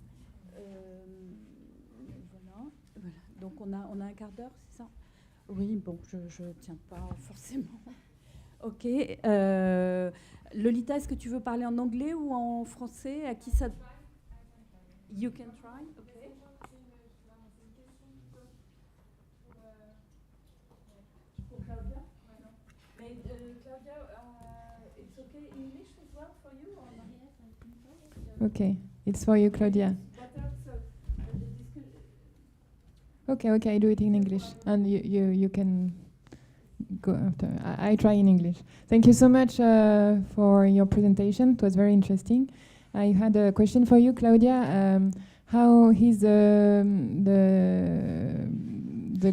Voilà. Donc on a un quart d'heure, c'est ça? Oui, bon, je tiens pas forcément. Ok. Lolita, est-ce que tu veux parler en anglais ou en français? À qui ça? You can try. Okay. Pour Claudia? Mais Claudia, it's okay English as well for you? Or not? Okay, it's for you, Claudia. Okay, I do it in English, and you can go after. I try in English. Thank you so much for your presentation. It was very interesting. I had a question for you, Claudia. How is the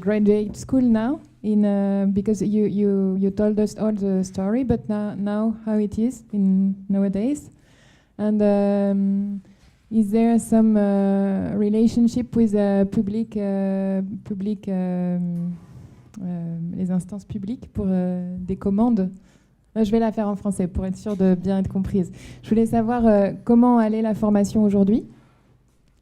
graduate school now? Because you told us all the story, but now how it is in nowadays, and is there some relationship with public les instances publiques pour des commandes? Je vais la faire en français pour être sûre de bien être comprise. Je voulais savoir comment allait la formation aujourd'hui.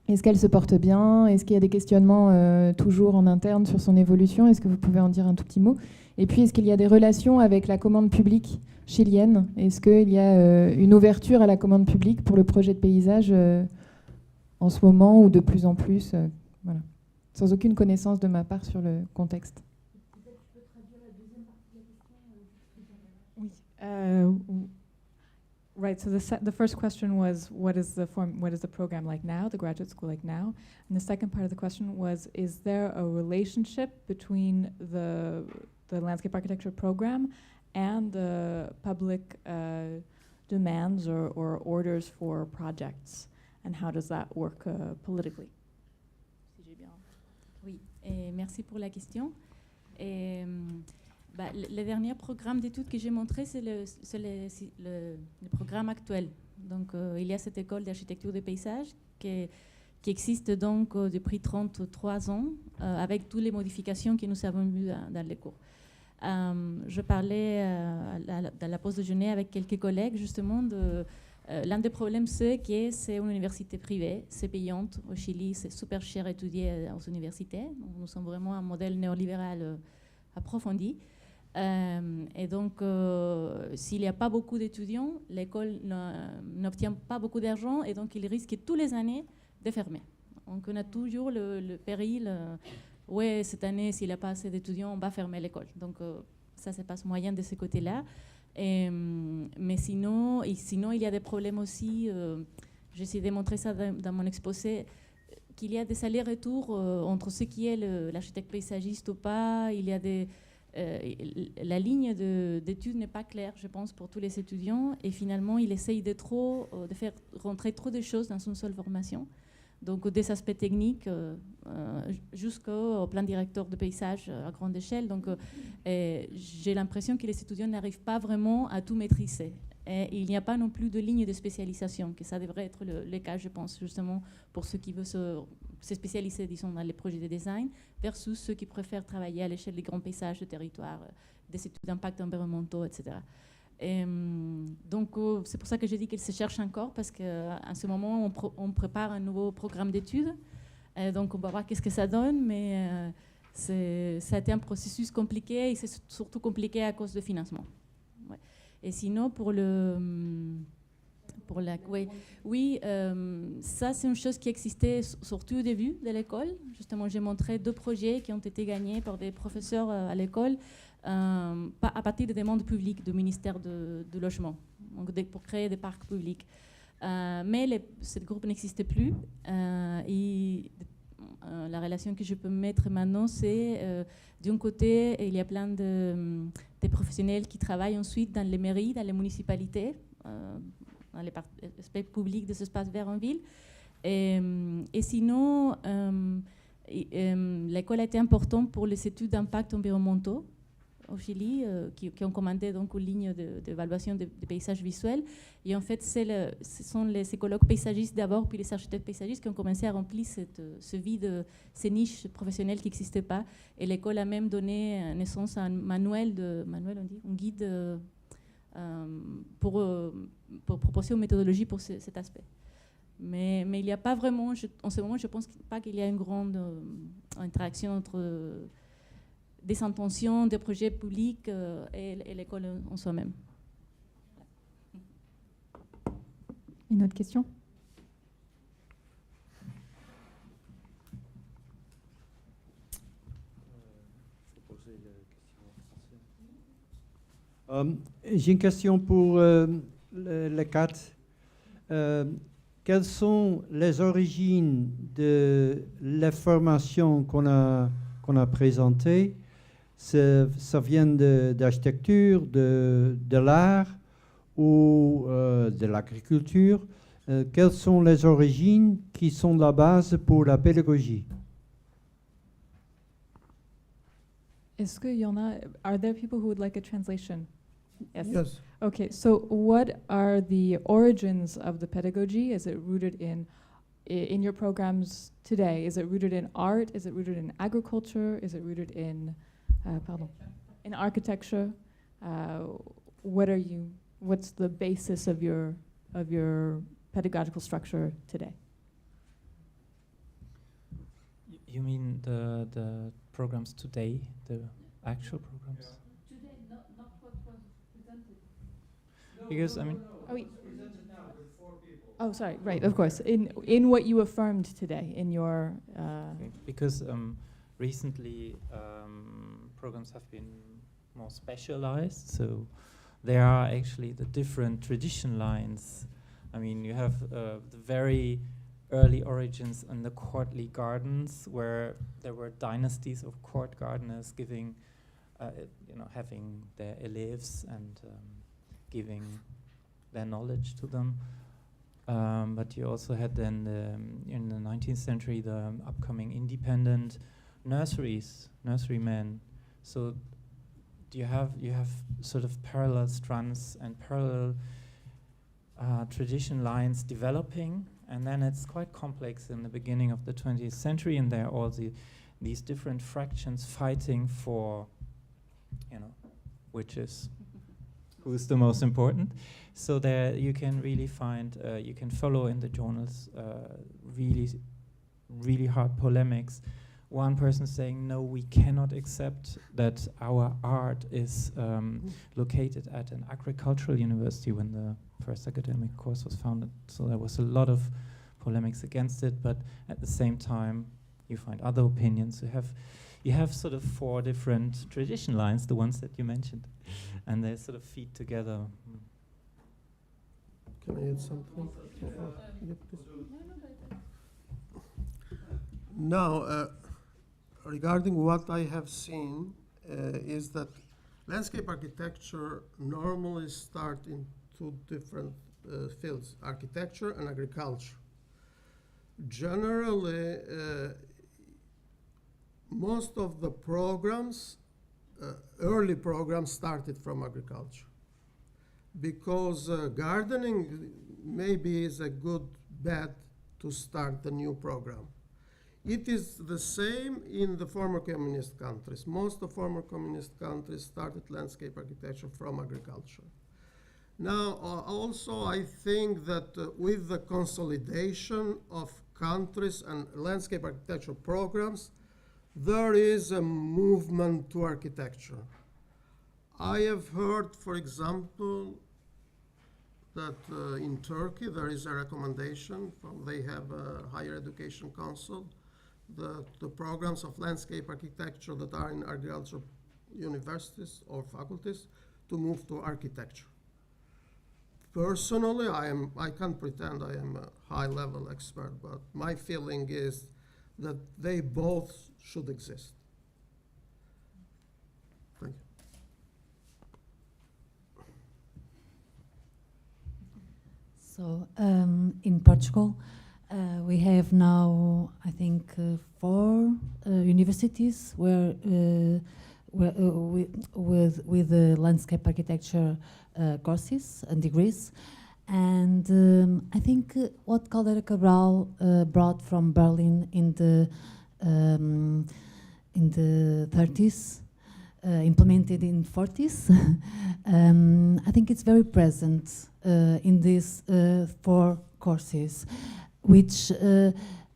Est-ce qu'elle se porte bien? Est-ce qu'il y a des questionnements toujours en interne sur son évolution? Est-ce que vous pouvez en dire un tout petit mot? Et puis, est-ce qu'il y a des relations avec la commande publique chilienne? Est-ce qu'il y a une ouverture à la commande publique pour le projet de paysage en ce moment ou de plus en plus? Voilà. Sans aucune connaissance de ma part sur le contexte. Right. So the first question was, what is the program like now, the graduate school like now? And the second part of the question was, is there a relationship between the landscape architecture program and the public demands or orders for projects? And how does that work politically? Si j'ai bien. Oui, et merci pour la question. Et, le dernier programme d'études que j'ai montré, c'est le programme actuel. Donc, il y a cette école d'architecture des paysages qui existe donc depuis 33 ans, avec toutes les modifications que nous avons vues dans les cours. Je parlais dans la pause déjeuner avec quelques collègues, justement, l'un des problèmes, c'est que c'est une université privée, c'est payante. Au Chili, c'est super cher à étudier aux universités. Donc, nous sommes vraiment un modèle néolibéral approfondi. Et donc, s'il n'y a pas beaucoup d'étudiants, l'école n'obtient pas beaucoup d'argent et donc il risque tous les années de fermer. Donc, on a toujours le péril, ouais, cette année, s'il n'y a pas assez d'étudiants, on va fermer l'école. Donc, ça se passe moyen de ce côté-là. Mais sinon, il y a des problèmes aussi. J'essaie de montrer ça dans mon exposé, qu'il y a des allers-retours entre ce qui est l'architecte paysagiste ou pas. Il y a la ligne d'études n'est pas claire, je pense, pour tous les étudiants. Et finalement, il essaye de faire rentrer trop de choses dans une seule formation. Donc, des aspects techniques jusqu'au plan directeur de paysage à grande échelle. Donc, j'ai l'impression que les étudiants n'arrivent pas vraiment à tout maîtriser. Et il n'y a pas non plus de ligne de spécialisation, que ça devrait être le cas, je pense, justement, pour ceux qui veulent se spécialiser, disons, dans les projets de design, versus ceux qui préfèrent travailler à l'échelle des grands paysages de territoire, des études d'impact environnementaux, etc. Donc, c'est pour ça que j'ai dit qu'ils se cherchent encore, parce qu'en ce moment, on prépare un nouveau programme d'études. Donc, on va voir qu'est-ce que ça donne, mais ça a été un processus compliqué, et c'est surtout compliqué à cause de financement. Ouais. Et sinon, ça, c'est une chose qui existait surtout au début de l'école. Justement, j'ai montré 2 projets qui ont été gagnés par des professeurs à l'école, à partir des demandes publiques du ministère du Logement, donc pour créer des parcs publics. Mais ce groupe n'existait plus. Et la relation que je peux mettre maintenant, c'est d'un côté, il y a plein de professionnels qui travaillent ensuite dans les mairies, dans les municipalités, dans les aspects publics des espaces verts en ville. Et sinon, l'école a été importante pour les études d'impact environnementaux au Chili, qui ont commandé donc aux lignes d'évaluation des paysages visuels. Et en fait, ce sont ces colloques paysagistes d'abord, puis les architectes paysagistes qui ont commencé à remplir ce vide, ces niches professionnelles qui n'existaient pas. Et l'école a même donné naissance à un manuel, on dit, un guide pour proposer une méthodologie pour cet aspect. Mais il n'y a pas vraiment, en ce moment, je ne pense pas qu'il y a une grande interaction entre des intentions, des projets publics et l'école en soi-même. Une autre question? J'ai une question pour les quatre. Quelles sont les origines de la formation qu'on a présentée? Ça vient d'architecture, de l'art ou de l'agriculture? Quelles sont les origines qui sont la base pour la pédagogie? Est-ce qu'il y en a? Are there people who would like a translation? Yes. Okay, so what are the origins of the pedagogy? Is it rooted in your programs today? Is it rooted in art? Is it rooted in agriculture? Is it rooted in in architecture? What's the basis of your pedagogical structure today? You mean the programs today, the actual programs? Today, not what was presented. Because I mean. Oh, wait. Oh, sorry. Right, of course. In what you affirmed today, in your. Because recently programs have been more specialized, so there are actually the different tradition lines. I mean, you have the very early origins in the courtly gardens, where there were dynasties of court gardeners giving, having their élèves and giving their knowledge to them. But you also had then in the 19th century the upcoming independent nurserymen. So you have sort of parallel strands and parallel tradition lines developing, and then it's quite complex in the beginning of the 20th century, and there are all these different fractions fighting for, which is who's the most important. So there you can really find, you can follow in the journals really hard polemics. One person saying, no, we cannot accept that our art is located at an agricultural university when the first academic course was founded. So there was a lot of polemics against it, but at the same time, you find other opinions. You have sort of 4 different tradition lines, the ones that you mentioned, and they sort of feed together. Can I add something? Now, regarding what I have seen, is that landscape architecture normally start in 2 different fields, architecture and agriculture. Generally, most of the programs, early programs, started from agriculture, because gardening maybe is a good bet to start a new program. It is the same in the former communist countries. Most of former communist countries started landscape architecture from agriculture. Now, also I think that with the consolidation of countries and landscape architecture programs, there is a movement to architecture. I have heard, for example, that in Turkey there is a recommendation from, they have a higher education council, the programs of landscape architecture that are in agricultural universities or faculties to move to architecture. Personally, I can't pretend I am a high-level expert, but my feeling is that they both should exist. Thank you. So in Portugal, We have now, I think, 4 universities where with the landscape architecture courses and degrees. And I think what Claudia Cabral brought from Berlin in the 30s, implemented in 40s, I think it's very present in these 4 courses, which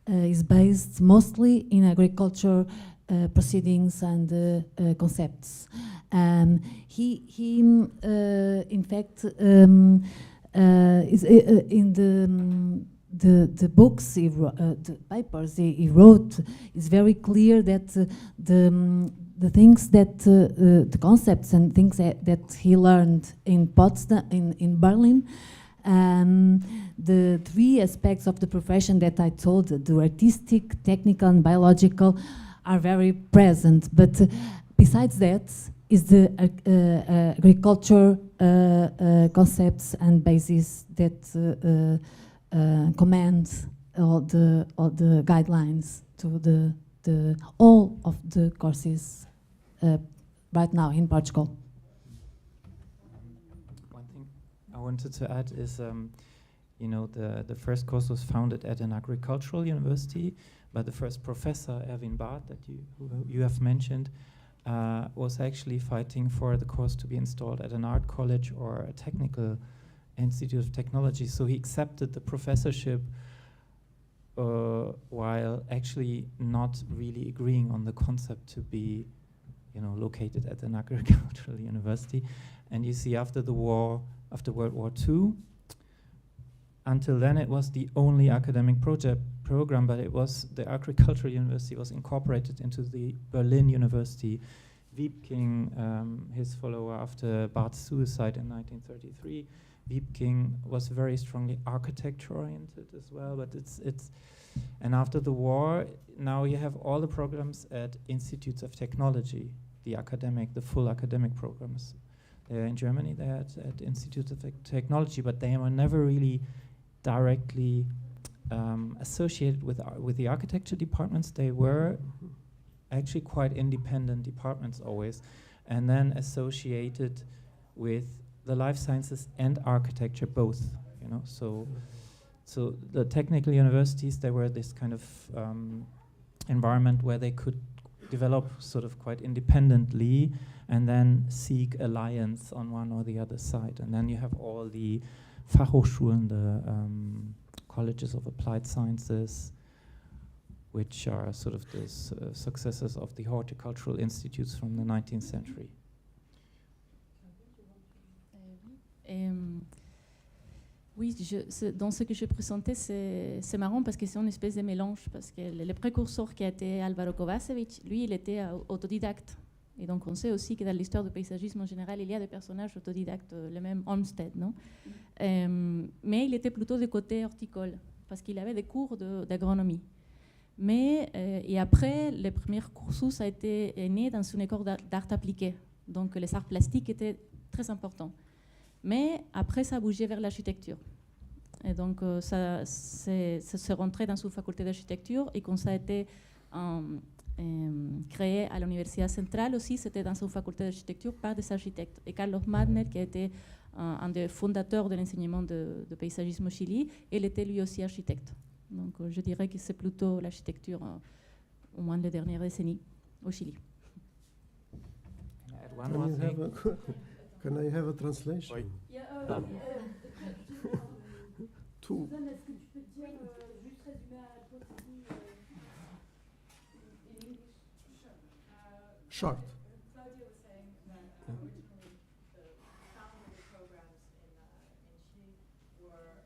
is based mostly in agriculture proceedings and concepts. He in fact, is in the books, the papers he wrote, is very clear that the things that the concepts and things that he learned in Potsdam, in Berlin, the 3 aspects of the profession that I told, the artistic, technical, and biological, are very present. But besides that, is the agriculture concepts and bases that command all the guidelines to all of the courses right now in Portugal. One thing I wanted to add is, you know, the first course was founded at an agricultural university, but the first professor, Erwin Barth, that you have mentioned, was actually fighting for the course to be installed at an art college or a technical institute of technology. So he accepted the professorship while actually not really agreeing on the concept to be, you know, located at an agricultural university. And you see, after the war, after World War II, until then it was the only academic program, but it was the agricultural university was incorporated into the Berlin University. Wiepking, his follower after Barth's suicide in 1933, Wiepking was very strongly architecture-oriented as well, but and after the war, now you have all the programs at institutes of technology, the full academic programs. In Germany, they had at institutes of technology, but they were never really directly associated with the architecture departments. They were actually quite independent departments always, and then associated with the life sciences and architecture both, you know. So the technical universities, they were this kind of environment where they could develop sort of quite independently and then seek alliance on one or the other side. And then you have all the Fachhochschulen, the colleges of applied sciences, which are sort of the successors of the horticultural institutes from the 19th century. Oui, dans ce que je présentais, c'est marrant parce que c'est une espèce de mélange, parce que le précurseur qui a été Alvaro Kovacevic, lui, il était autodidacte. Et donc on sait aussi que dans l'histoire du paysagisme en général, il y a des personnages autodidactes, le même Olmsted, non? Mais il était plutôt du côté horticole, parce qu'il avait des cours d'agronomie. Mais, et après, le premier cursus a été né dans une école d'art appliqué. Donc les arts plastiques étaient très importants. Mais après, ça a bougé vers l'architecture. Et donc, ça s'est rentré dans une faculté d'architecture. Et quand ça a été créé à l'Université centrale aussi, c'était dans une faculté d'architecture par des architectes. Et Carlos Madner, qui a été un des fondateurs de l'enseignement de paysagisme au Chili, il était lui aussi architecte. Donc, je dirais que c'est plutôt l'architecture, au moins les dernières décennies, au Chili. Can I have a translation? Oui. Two. Short. Claudia was saying that originally the founder of the programs in Chile were,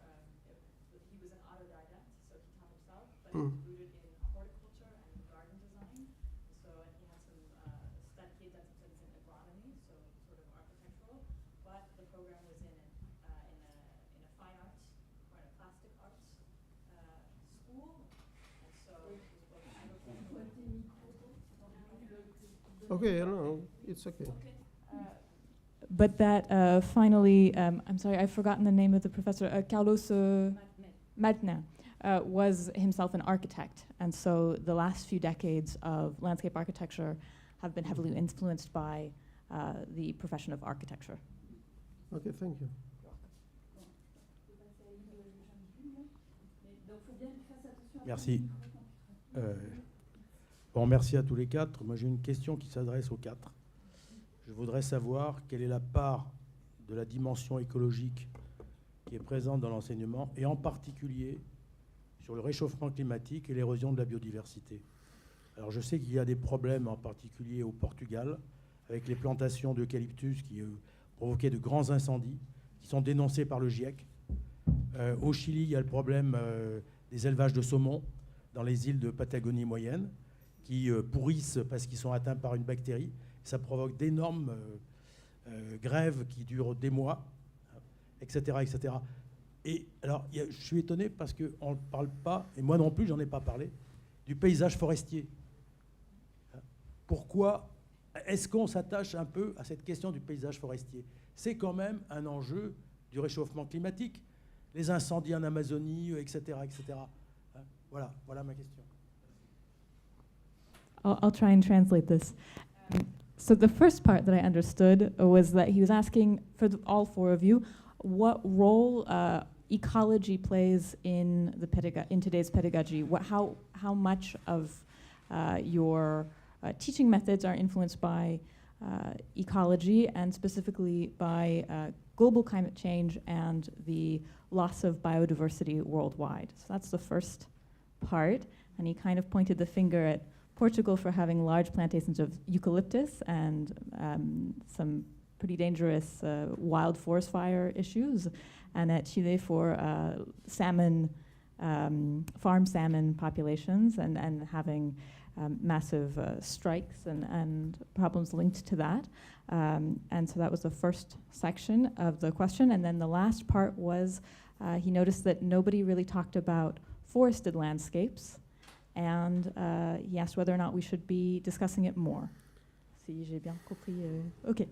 he was an autodidact, so he taught himself, but rooted in horticulture and garden design. So, and he had some he had done some studies in agronomy, so sort of architectural, but the program was in a fine arts or in a plastic arts school, and so it was both agricultural. Okay, no, it's okay. But that finally, I'm sorry, I've forgotten the name of the professor, Carlos Madner. was himself an architect. And so the last few decades of landscape architecture have been heavily influenced by the profession of architecture. Okay, thank you. Merci. Bon, merci à tous les quatre. Moi, j'ai une question qui s'adresse aux quatre. Je voudrais savoir quelle est la part de la dimension écologique qui est présente dans l'enseignement, et en particulier sur le réchauffement climatique et l'érosion de la biodiversité. Alors, je sais qu'il y a des problèmes, en particulier au Portugal, avec les plantations d'eucalyptus qui provoquaient de grands incendies, qui sont dénoncés par le GIEC. Au Chili, il y a le problème des élevages de saumon dans les îles de Patagonie moyenne, qui pourrissent parce qu'ils sont atteints par une bactérie. Ça provoque d'énormes grèves qui durent des mois, etc., etc. Et alors, je suis étonné parce qu'on ne parle pas, et moi non plus, j'en ai pas parlé, du paysage forestier. Pourquoi est-ce qu'on s'attache un peu à cette question du paysage forestier? C'est quand même un enjeu du réchauffement climatique. Les incendies en Amazonie, etc., etc. Voilà ma question. I'll try and translate this. So the first part that I understood was that he was asking for all four of you what role ecology plays in today's pedagogy. How much of your teaching methods are influenced by ecology, and specifically by global climate change and the loss of biodiversity worldwide. So that's the first part, and he kind of pointed the finger at Portugal for having large plantations of eucalyptus and some pretty dangerous wild forest fire issues, and at Chile for salmon, farm salmon populations and having massive strikes and problems linked to that. And so that was the first section of the question. And then the last part was he noticed that nobody really talked about forested landscapes, and he asked whether or not we should be discussing it more. Si j'ai bien compris. OK.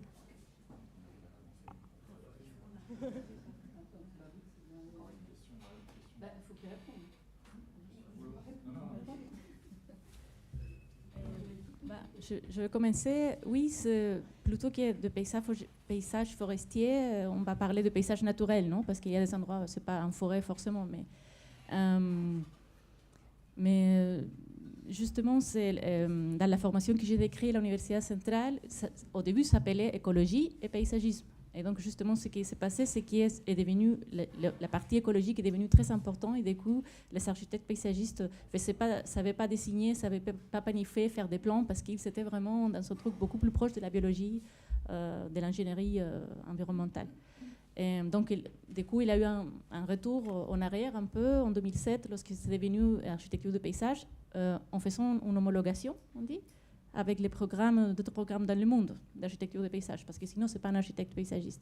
Je vais commencer. Oui, plutôt que de paysage forestier, on va parler de paysage naturel, non? Parce qu'il y a des endroits, c'est pas en forêt forcément, mais justement, c'est dans la formation que j'ai décrite à l'Université centrale, au début, ça s'appelait écologie et paysagisme. Et donc, justement, ce qui s'est passé, c'est qu'est devenu la partie écologique est devenue très importante, et du coup, les architectes paysagistes ne savaient pas dessiner, ne savaient pas planifier, faire des plans, parce qu'ils étaient vraiment dans un truc beaucoup plus proche de la biologie, de l'ingénierie environnementale. Et donc, du coup, il a eu un retour en arrière un peu en 2007, lorsque c'est devenu architecture de paysage, en faisant une homologation, on dit, avec les d'autres programmes dans le monde d'architecture de paysage, parce que sinon, ce n'est pas un architecte paysagiste.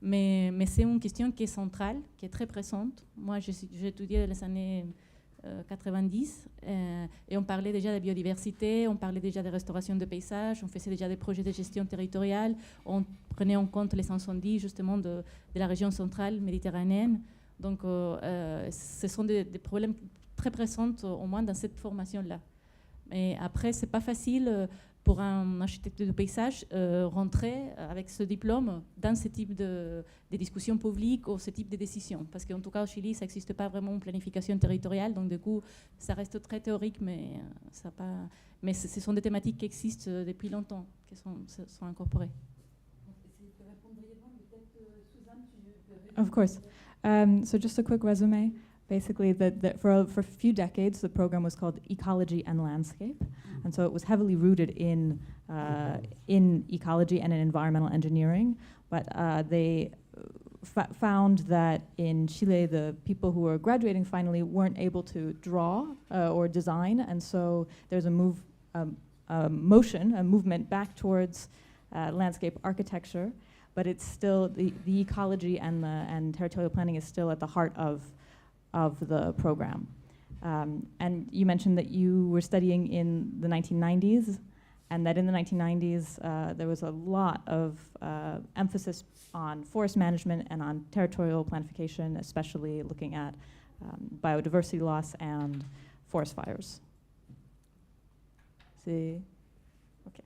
Mais c'est une question qui est centrale, qui est très présente. Moi, j'ai étudié dans les années 90, et on parlait déjà de biodiversité, on parlait déjà de restauration de paysages, on faisait déjà des projets de gestion territoriale, on prenait en compte les incendies, justement, de la région centrale méditerranéenne. Donc, ce sont des problèmes très présents, au moins dans cette formation-là. Mais après, ce n'est pas facile pour un architecte de paysage rentrer avec ce diplôme dans ce type de discussions publiques ou ce type de décisions. Parce qu'en tout cas, au Chili, ça n'existe pas vraiment une planification territoriale. Donc, du coup, ça reste très théorique, mais ce sont des thématiques qui existent depuis longtemps, qui sont incorporées. Of course. So just a quick resume. Basically, for a few decades, the program was called Ecology and Landscape, and so it was heavily rooted in ecology and in environmental engineering. But they found that in Chile, the people who were graduating finally weren't able to draw or design, and so there's a movement back towards landscape architecture. But it's still the ecology and territorial planning is still at the heart of the program. And you mentioned that you were studying in the 1990s, and that in the 1990s there was a lot of emphasis on forest management and on territorial planification, especially looking at biodiversity loss and forest fires. C'est okay.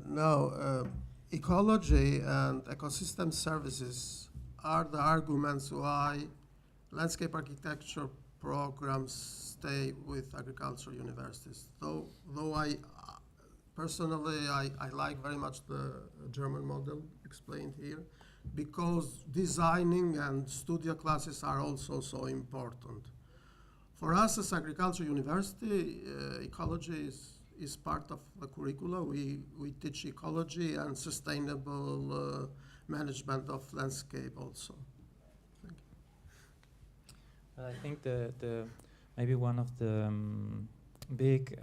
Now, ecology and ecosystem services are the arguments why landscape architecture programs stay with agricultural universities. Though I personally, I like very much the German model explained here, because designing and studio classes are also so important. For us as agricultural university, ecology is part of the curricula. We teach ecology and sustainable management of landscape also. Thank you. Well, I think the maybe one of the big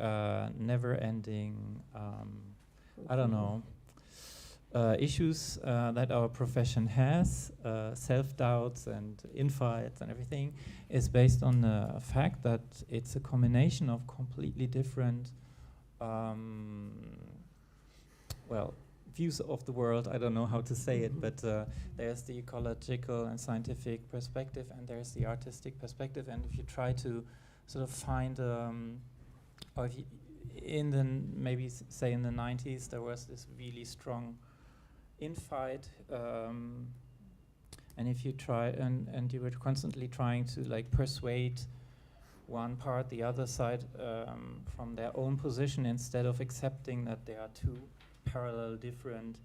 never-ending I don't know issues that our profession has, self-doubts and infights and everything, is based on the fact that it's a combination of completely different well, views of the world. I don't know how to say it, but there's the ecological and scientific perspective, and there's the artistic perspective. And if you try to sort of find, or if you, in the maybe say in the 90s, there was this really strong infight, and if you try and you were constantly trying to like persuade one part, the other side, from their own position, instead of accepting that there are two parallel different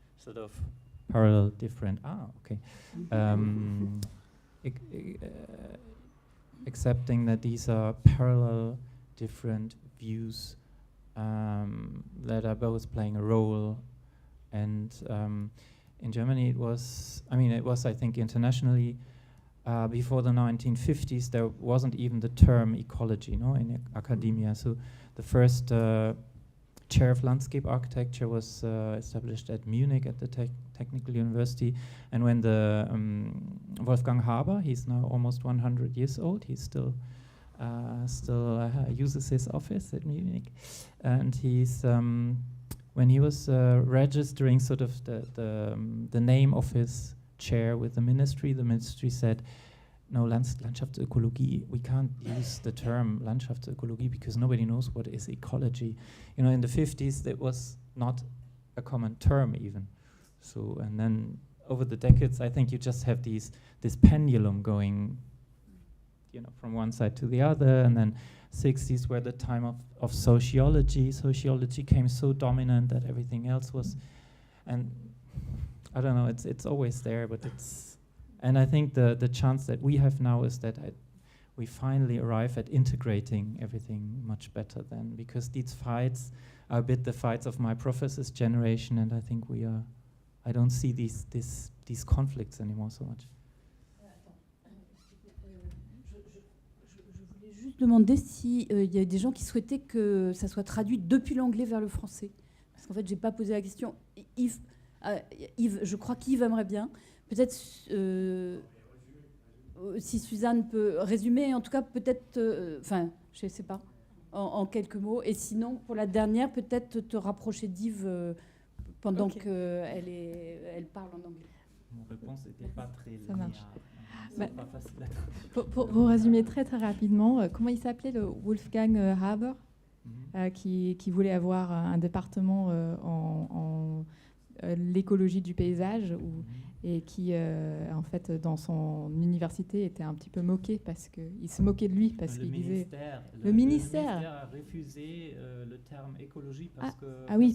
accepting that these are parallel different views that are both playing a role. And in Germany it was I think internationally, before the 1950s, there wasn't even the term ecology, in academia. So the first chair of landscape architecture was established at Munich at the Technical University. And when the Wolfgang Haber, he's now almost 100 years old, he still uses his office at Munich, and he's when he was registering sort of the name of his chair with the ministry said, no, Landschaftsökologie, we can't use the term Landschaftsökologie because nobody knows what is ecology. In the 50s, it was not a common term even. So, and then over the decades, I think you just have this pendulum going, from one side to the other. And then 60s were the time of sociology. Sociology came so dominant that everything else was, and I don't know, it's always there, but and I think the chance that we have now is that we finally arrive at integrating everything much better then, because these fights are a bit the fights of my professor's generation, and I think I don't see these conflicts anymore so much. Je voulais juste demander s'il y a des gens qui souhaitaient que ça soit traduit depuis l'anglais vers le français. Parce qu'en fait, je n'ai pas posé la question. Yves, je crois qu'Yves aimerait bien. Peut-être si Suzanne peut résumer, en tout cas peut-être, je ne sais pas, en quelques mots. Et sinon, pour la dernière, peut-être te rapprocher d'Yves pendant qu'elle parle en anglais. Mon réponse n'était pas très Ça marche. Pas facile à pour résumer très rapidement, comment il s'appelait, le Wolfgang Haber, qui voulait avoir un département en l'écologie du paysage, et qui, en fait, dans son université, était un petit peu moqué parce qu'il se moquait de lui parce qu'il disait. Le ministère a refusé le terme écologie parce que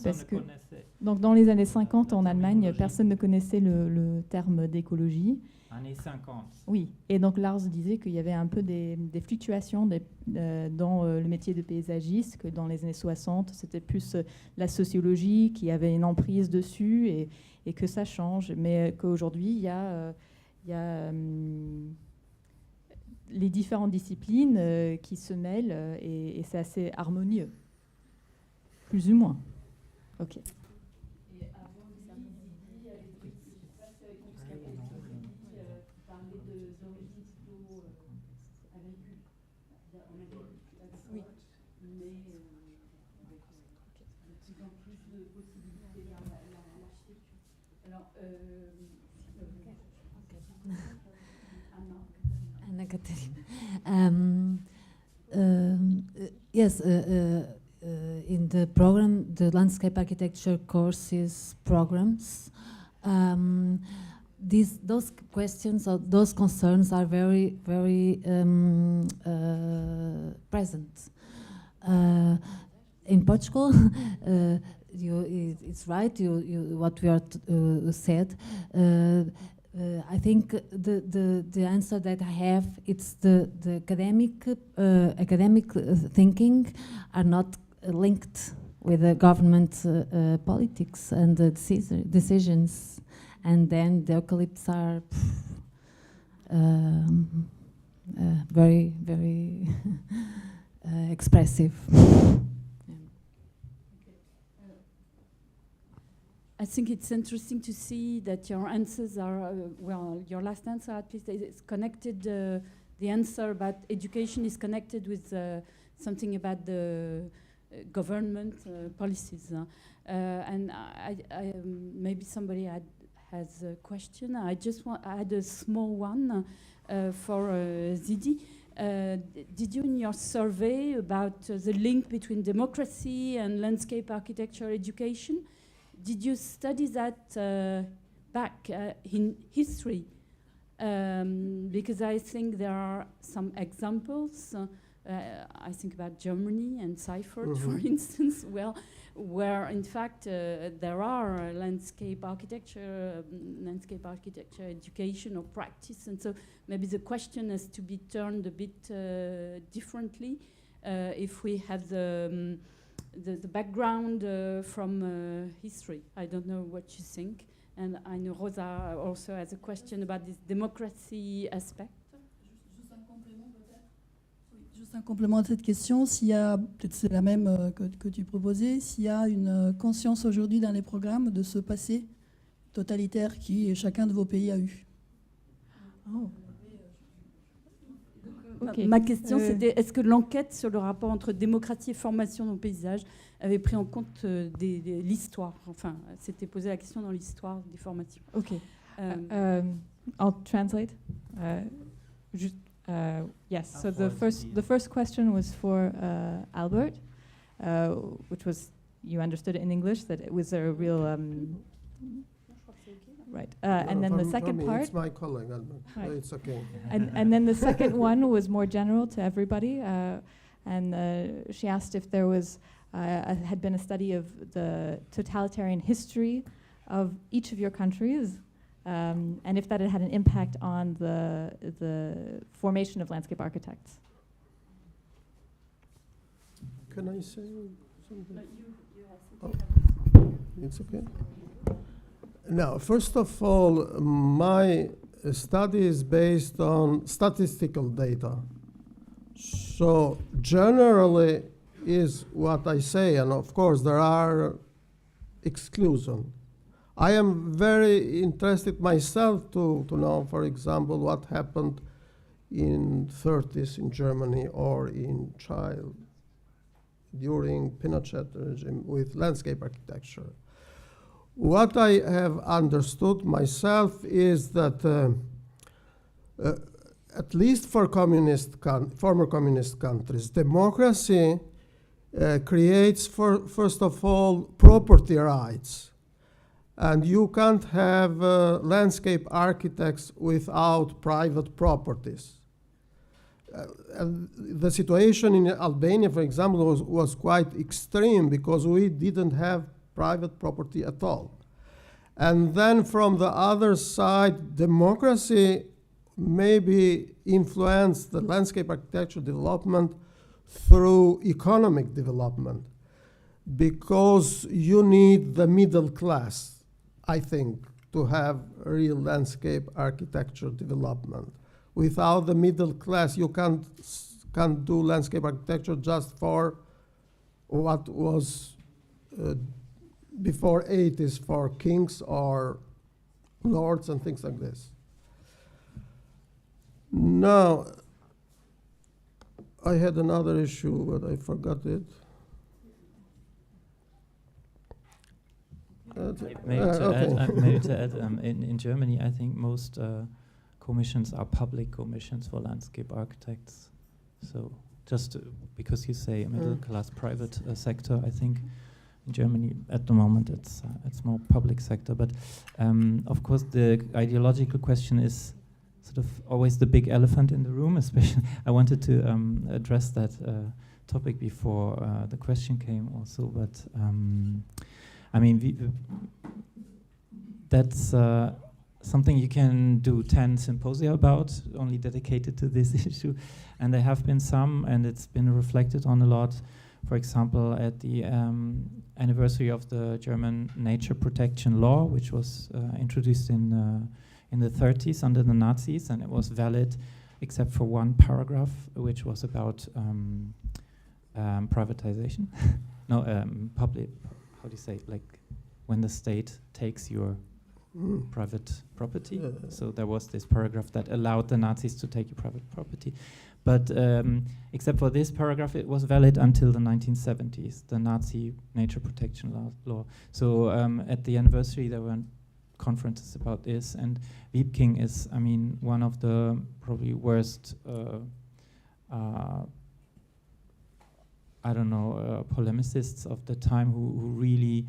personne ne connaissait. Donc, dans les années 50, en Allemagne, personne ne connaissait le terme d'écologie. Années 50. Oui, et donc Lars disait qu'il y avait un peu des fluctuations dans le métier de paysagiste, que dans les années 60, c'était plus la sociologie qui avait une emprise dessus, et que ça change, mais qu'aujourd'hui, il y a les différentes disciplines qui se mêlent, et c'est assez harmonieux, plus ou moins. Ok. Catarina. Yes, in the program, the landscape architecture courses programs, those questions or those concerns are very, very present. In Portugal, it's right. What we are said. I think the answer that I have, it's the academic thinking are not linked with the government politics and the decisions, and then the eucalypts are very, very expressive. I think it's interesting to see that your answers are, well, your last answer at least is connected, the answer about education is connected with something about the government policies. And maybe somebody has a question. I had a small one for Zydi. Did you, in your survey about the link between democracy and landscape architecture education, did you study that back in history? Because I think there are some examples. I think about Germany and Seifert, for instance, where in fact there are landscape architecture education or practice, and so maybe the question has to be turned a bit differently if we have the background from history. I don't know what you think. And I know Rosa also has a question about this democracy aspect. Juste un complément à cette question, s'il y a, peut-être c'est la même que tu proposais, s'il y a une conscience aujourd'hui dans les programmes de ce passé totalitaire qui chacun de vos pays a eu. Oh. Okay. Ma question, c'était est-ce que l'enquête sur le rapport entre démocratie et formation dans le paysage avait pris en compte l'histoire? Enfin, c'était posé la question dans l'histoire des formations. Ok. I'll translate. Yes. So the first question was for Albert, which was, you understood it in English, that it was a real. Right, and then the second part. It's my colleague, Albert. Right. It's okay. And then the second one was more general to everybody, and she asked if there was had been a study of the totalitarian history of each of your countries, and if that had had an impact on the formation of landscape architects. Can I say something? It's okay. Now, first of all, my study is based on statistical data. So generally is what I say, and of course there are exclusions. I am very interested myself to know, for example, what happened in 30s in Germany or in Chile during Pinochet regime with landscape architecture. What I have understood myself is that at least for former communist countries, democracy creates, first of all, property rights. And you can't have landscape architects without private properties. The situation in Albania, for example, was quite extreme because we didn't have private property at all. And then from the other side, democracy maybe influenced the landscape architecture development through economic development, because you need the middle class, I think, to have real landscape architecture development. Without the middle class, you can't do landscape architecture just for what was before 80s for kings or lords and things like this. Now, I had another issue, but I forgot it. Maybe to add, in Germany, I think most commissions are public commissions for landscape architects. So just because you say middle class private sector, I think in Germany at the moment it's more public sector. But of course the ideological question is sort of always the big elephant in the room. Especially, I wanted to address that topic before the question came also. But I mean, that's something you can do 10 symposia about, only dedicated to this issue. And there have been some, and it's been reflected on a lot. For example, at the anniversary of the German nature protection law, which was introduced in the 30s under the Nazis, and it was valid except for one paragraph, which was about privatization. No, public, how do you say, like when the state takes your private property. So there was this paragraph that allowed the Nazis to take your private property. But except for this paragraph, it was valid until the 1970s, the Nazi nature protection law. So at the anniversary, there were conferences about this, and Wiepking is, I mean, one of the probably worst, I don't know, polemicists of the time who really,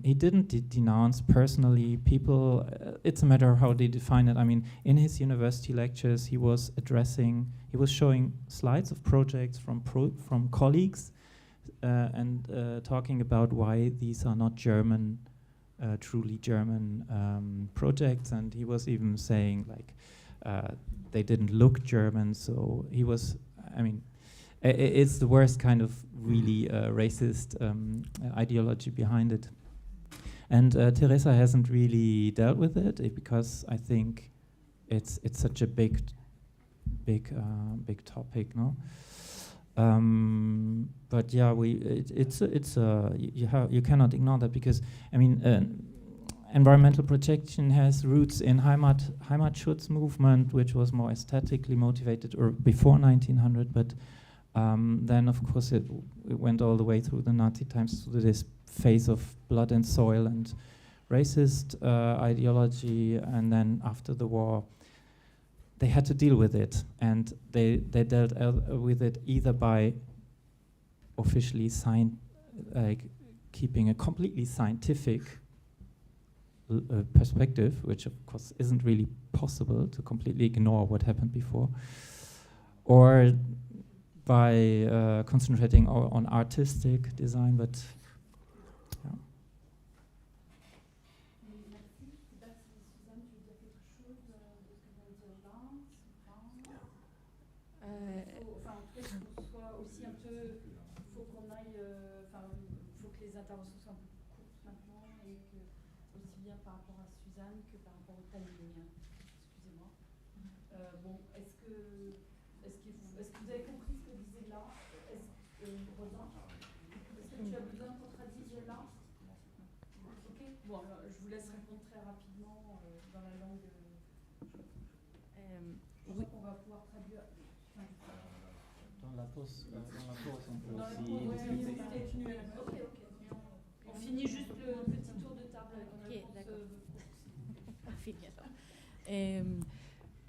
he didn't denounce personally people. It's a matter of how they define it. I mean, in his university lectures, he was showing slides of projects from colleagues and talking about why these are not German, truly German projects. And he was even saying like they didn't look German. So he was, I mean, it's the worst kind of really racist ideology behind it. And Teresa hasn't really dealt with it because I think it's such a big topic, no? But yeah, you cannot ignore that because I mean environmental protection has roots in Heimatschutz movement, which was more aesthetically motivated or before 1900, but then, of course, it went all the way through the Nazi times to this phase of blood and soil and racist ideology. And then after the war, they had to deal with it. And they dealt with it either by officially keeping a completely scientific perspective, which, of course, isn't really possible to completely ignore what happened before, or by concentrating on artistic design, but yeah. On finit juste le petit tour de table avec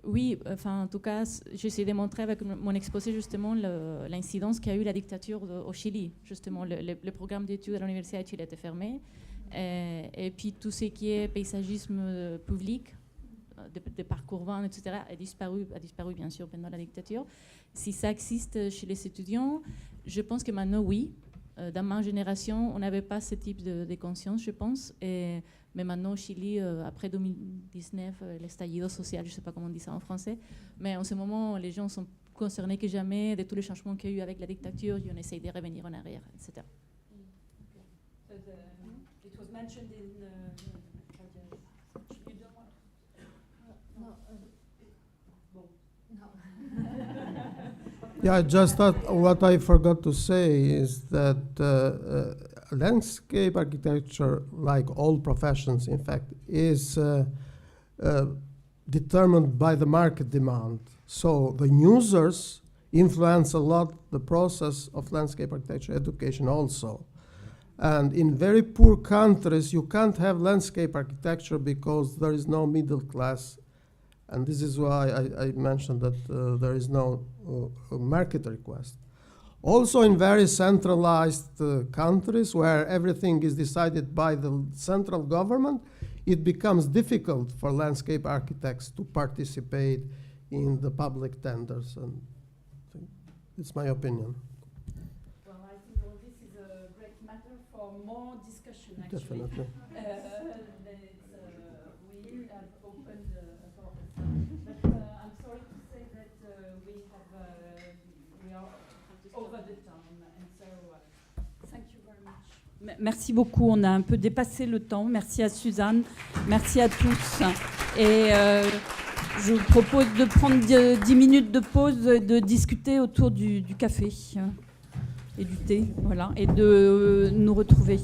Oui, enfin, en tout cas, j'essaie de montrer avec mon exposé justement l'incidence qu'a eu la dictature au Chili. Justement, le programme d'études à l'université de Chili a été fermé. Et puis tout ce qui est paysagisme public, de parcours urbains, etc., a disparu bien sûr pendant la dictature. Si ça existe chez les étudiants, je pense que maintenant, oui. Dans ma génération, on n'avait pas ce type de conscience, je pense. Mais maintenant, au Chili, après 2019, l'estallido social, je ne sais pas comment on dit ça en français, mais en ce moment, les gens sont concernés que jamais de tous les changements qu'il y a eu avec la dictature, et on essaye de revenir en arrière, etc. It was mentioned in Yeah, just what I forgot to say is that landscape architecture, like all professions, in fact, is determined by the market demand. So the users influence a lot the process of landscape architecture education also. And in very poor countries, you can't have landscape architecture because there is no middle class And this is why I mentioned that there is no market request. Also in very centralized countries where everything is decided by the central government, it becomes difficult for landscape architects to participate in the public tenders. And it's my opinion. Well, I think all this is a great matter for more discussion, actually. Definitely. We have opened for but I'm sorry to say that we are over the time, and so thank you very much. Merci beaucoup, on a un peu dépassé le temps. Merci à Suzanne, merci à tous. Et je vous propose de prendre 10 minutes de pause, de discuter autour du café et du thé, voilà, et de nous retrouver.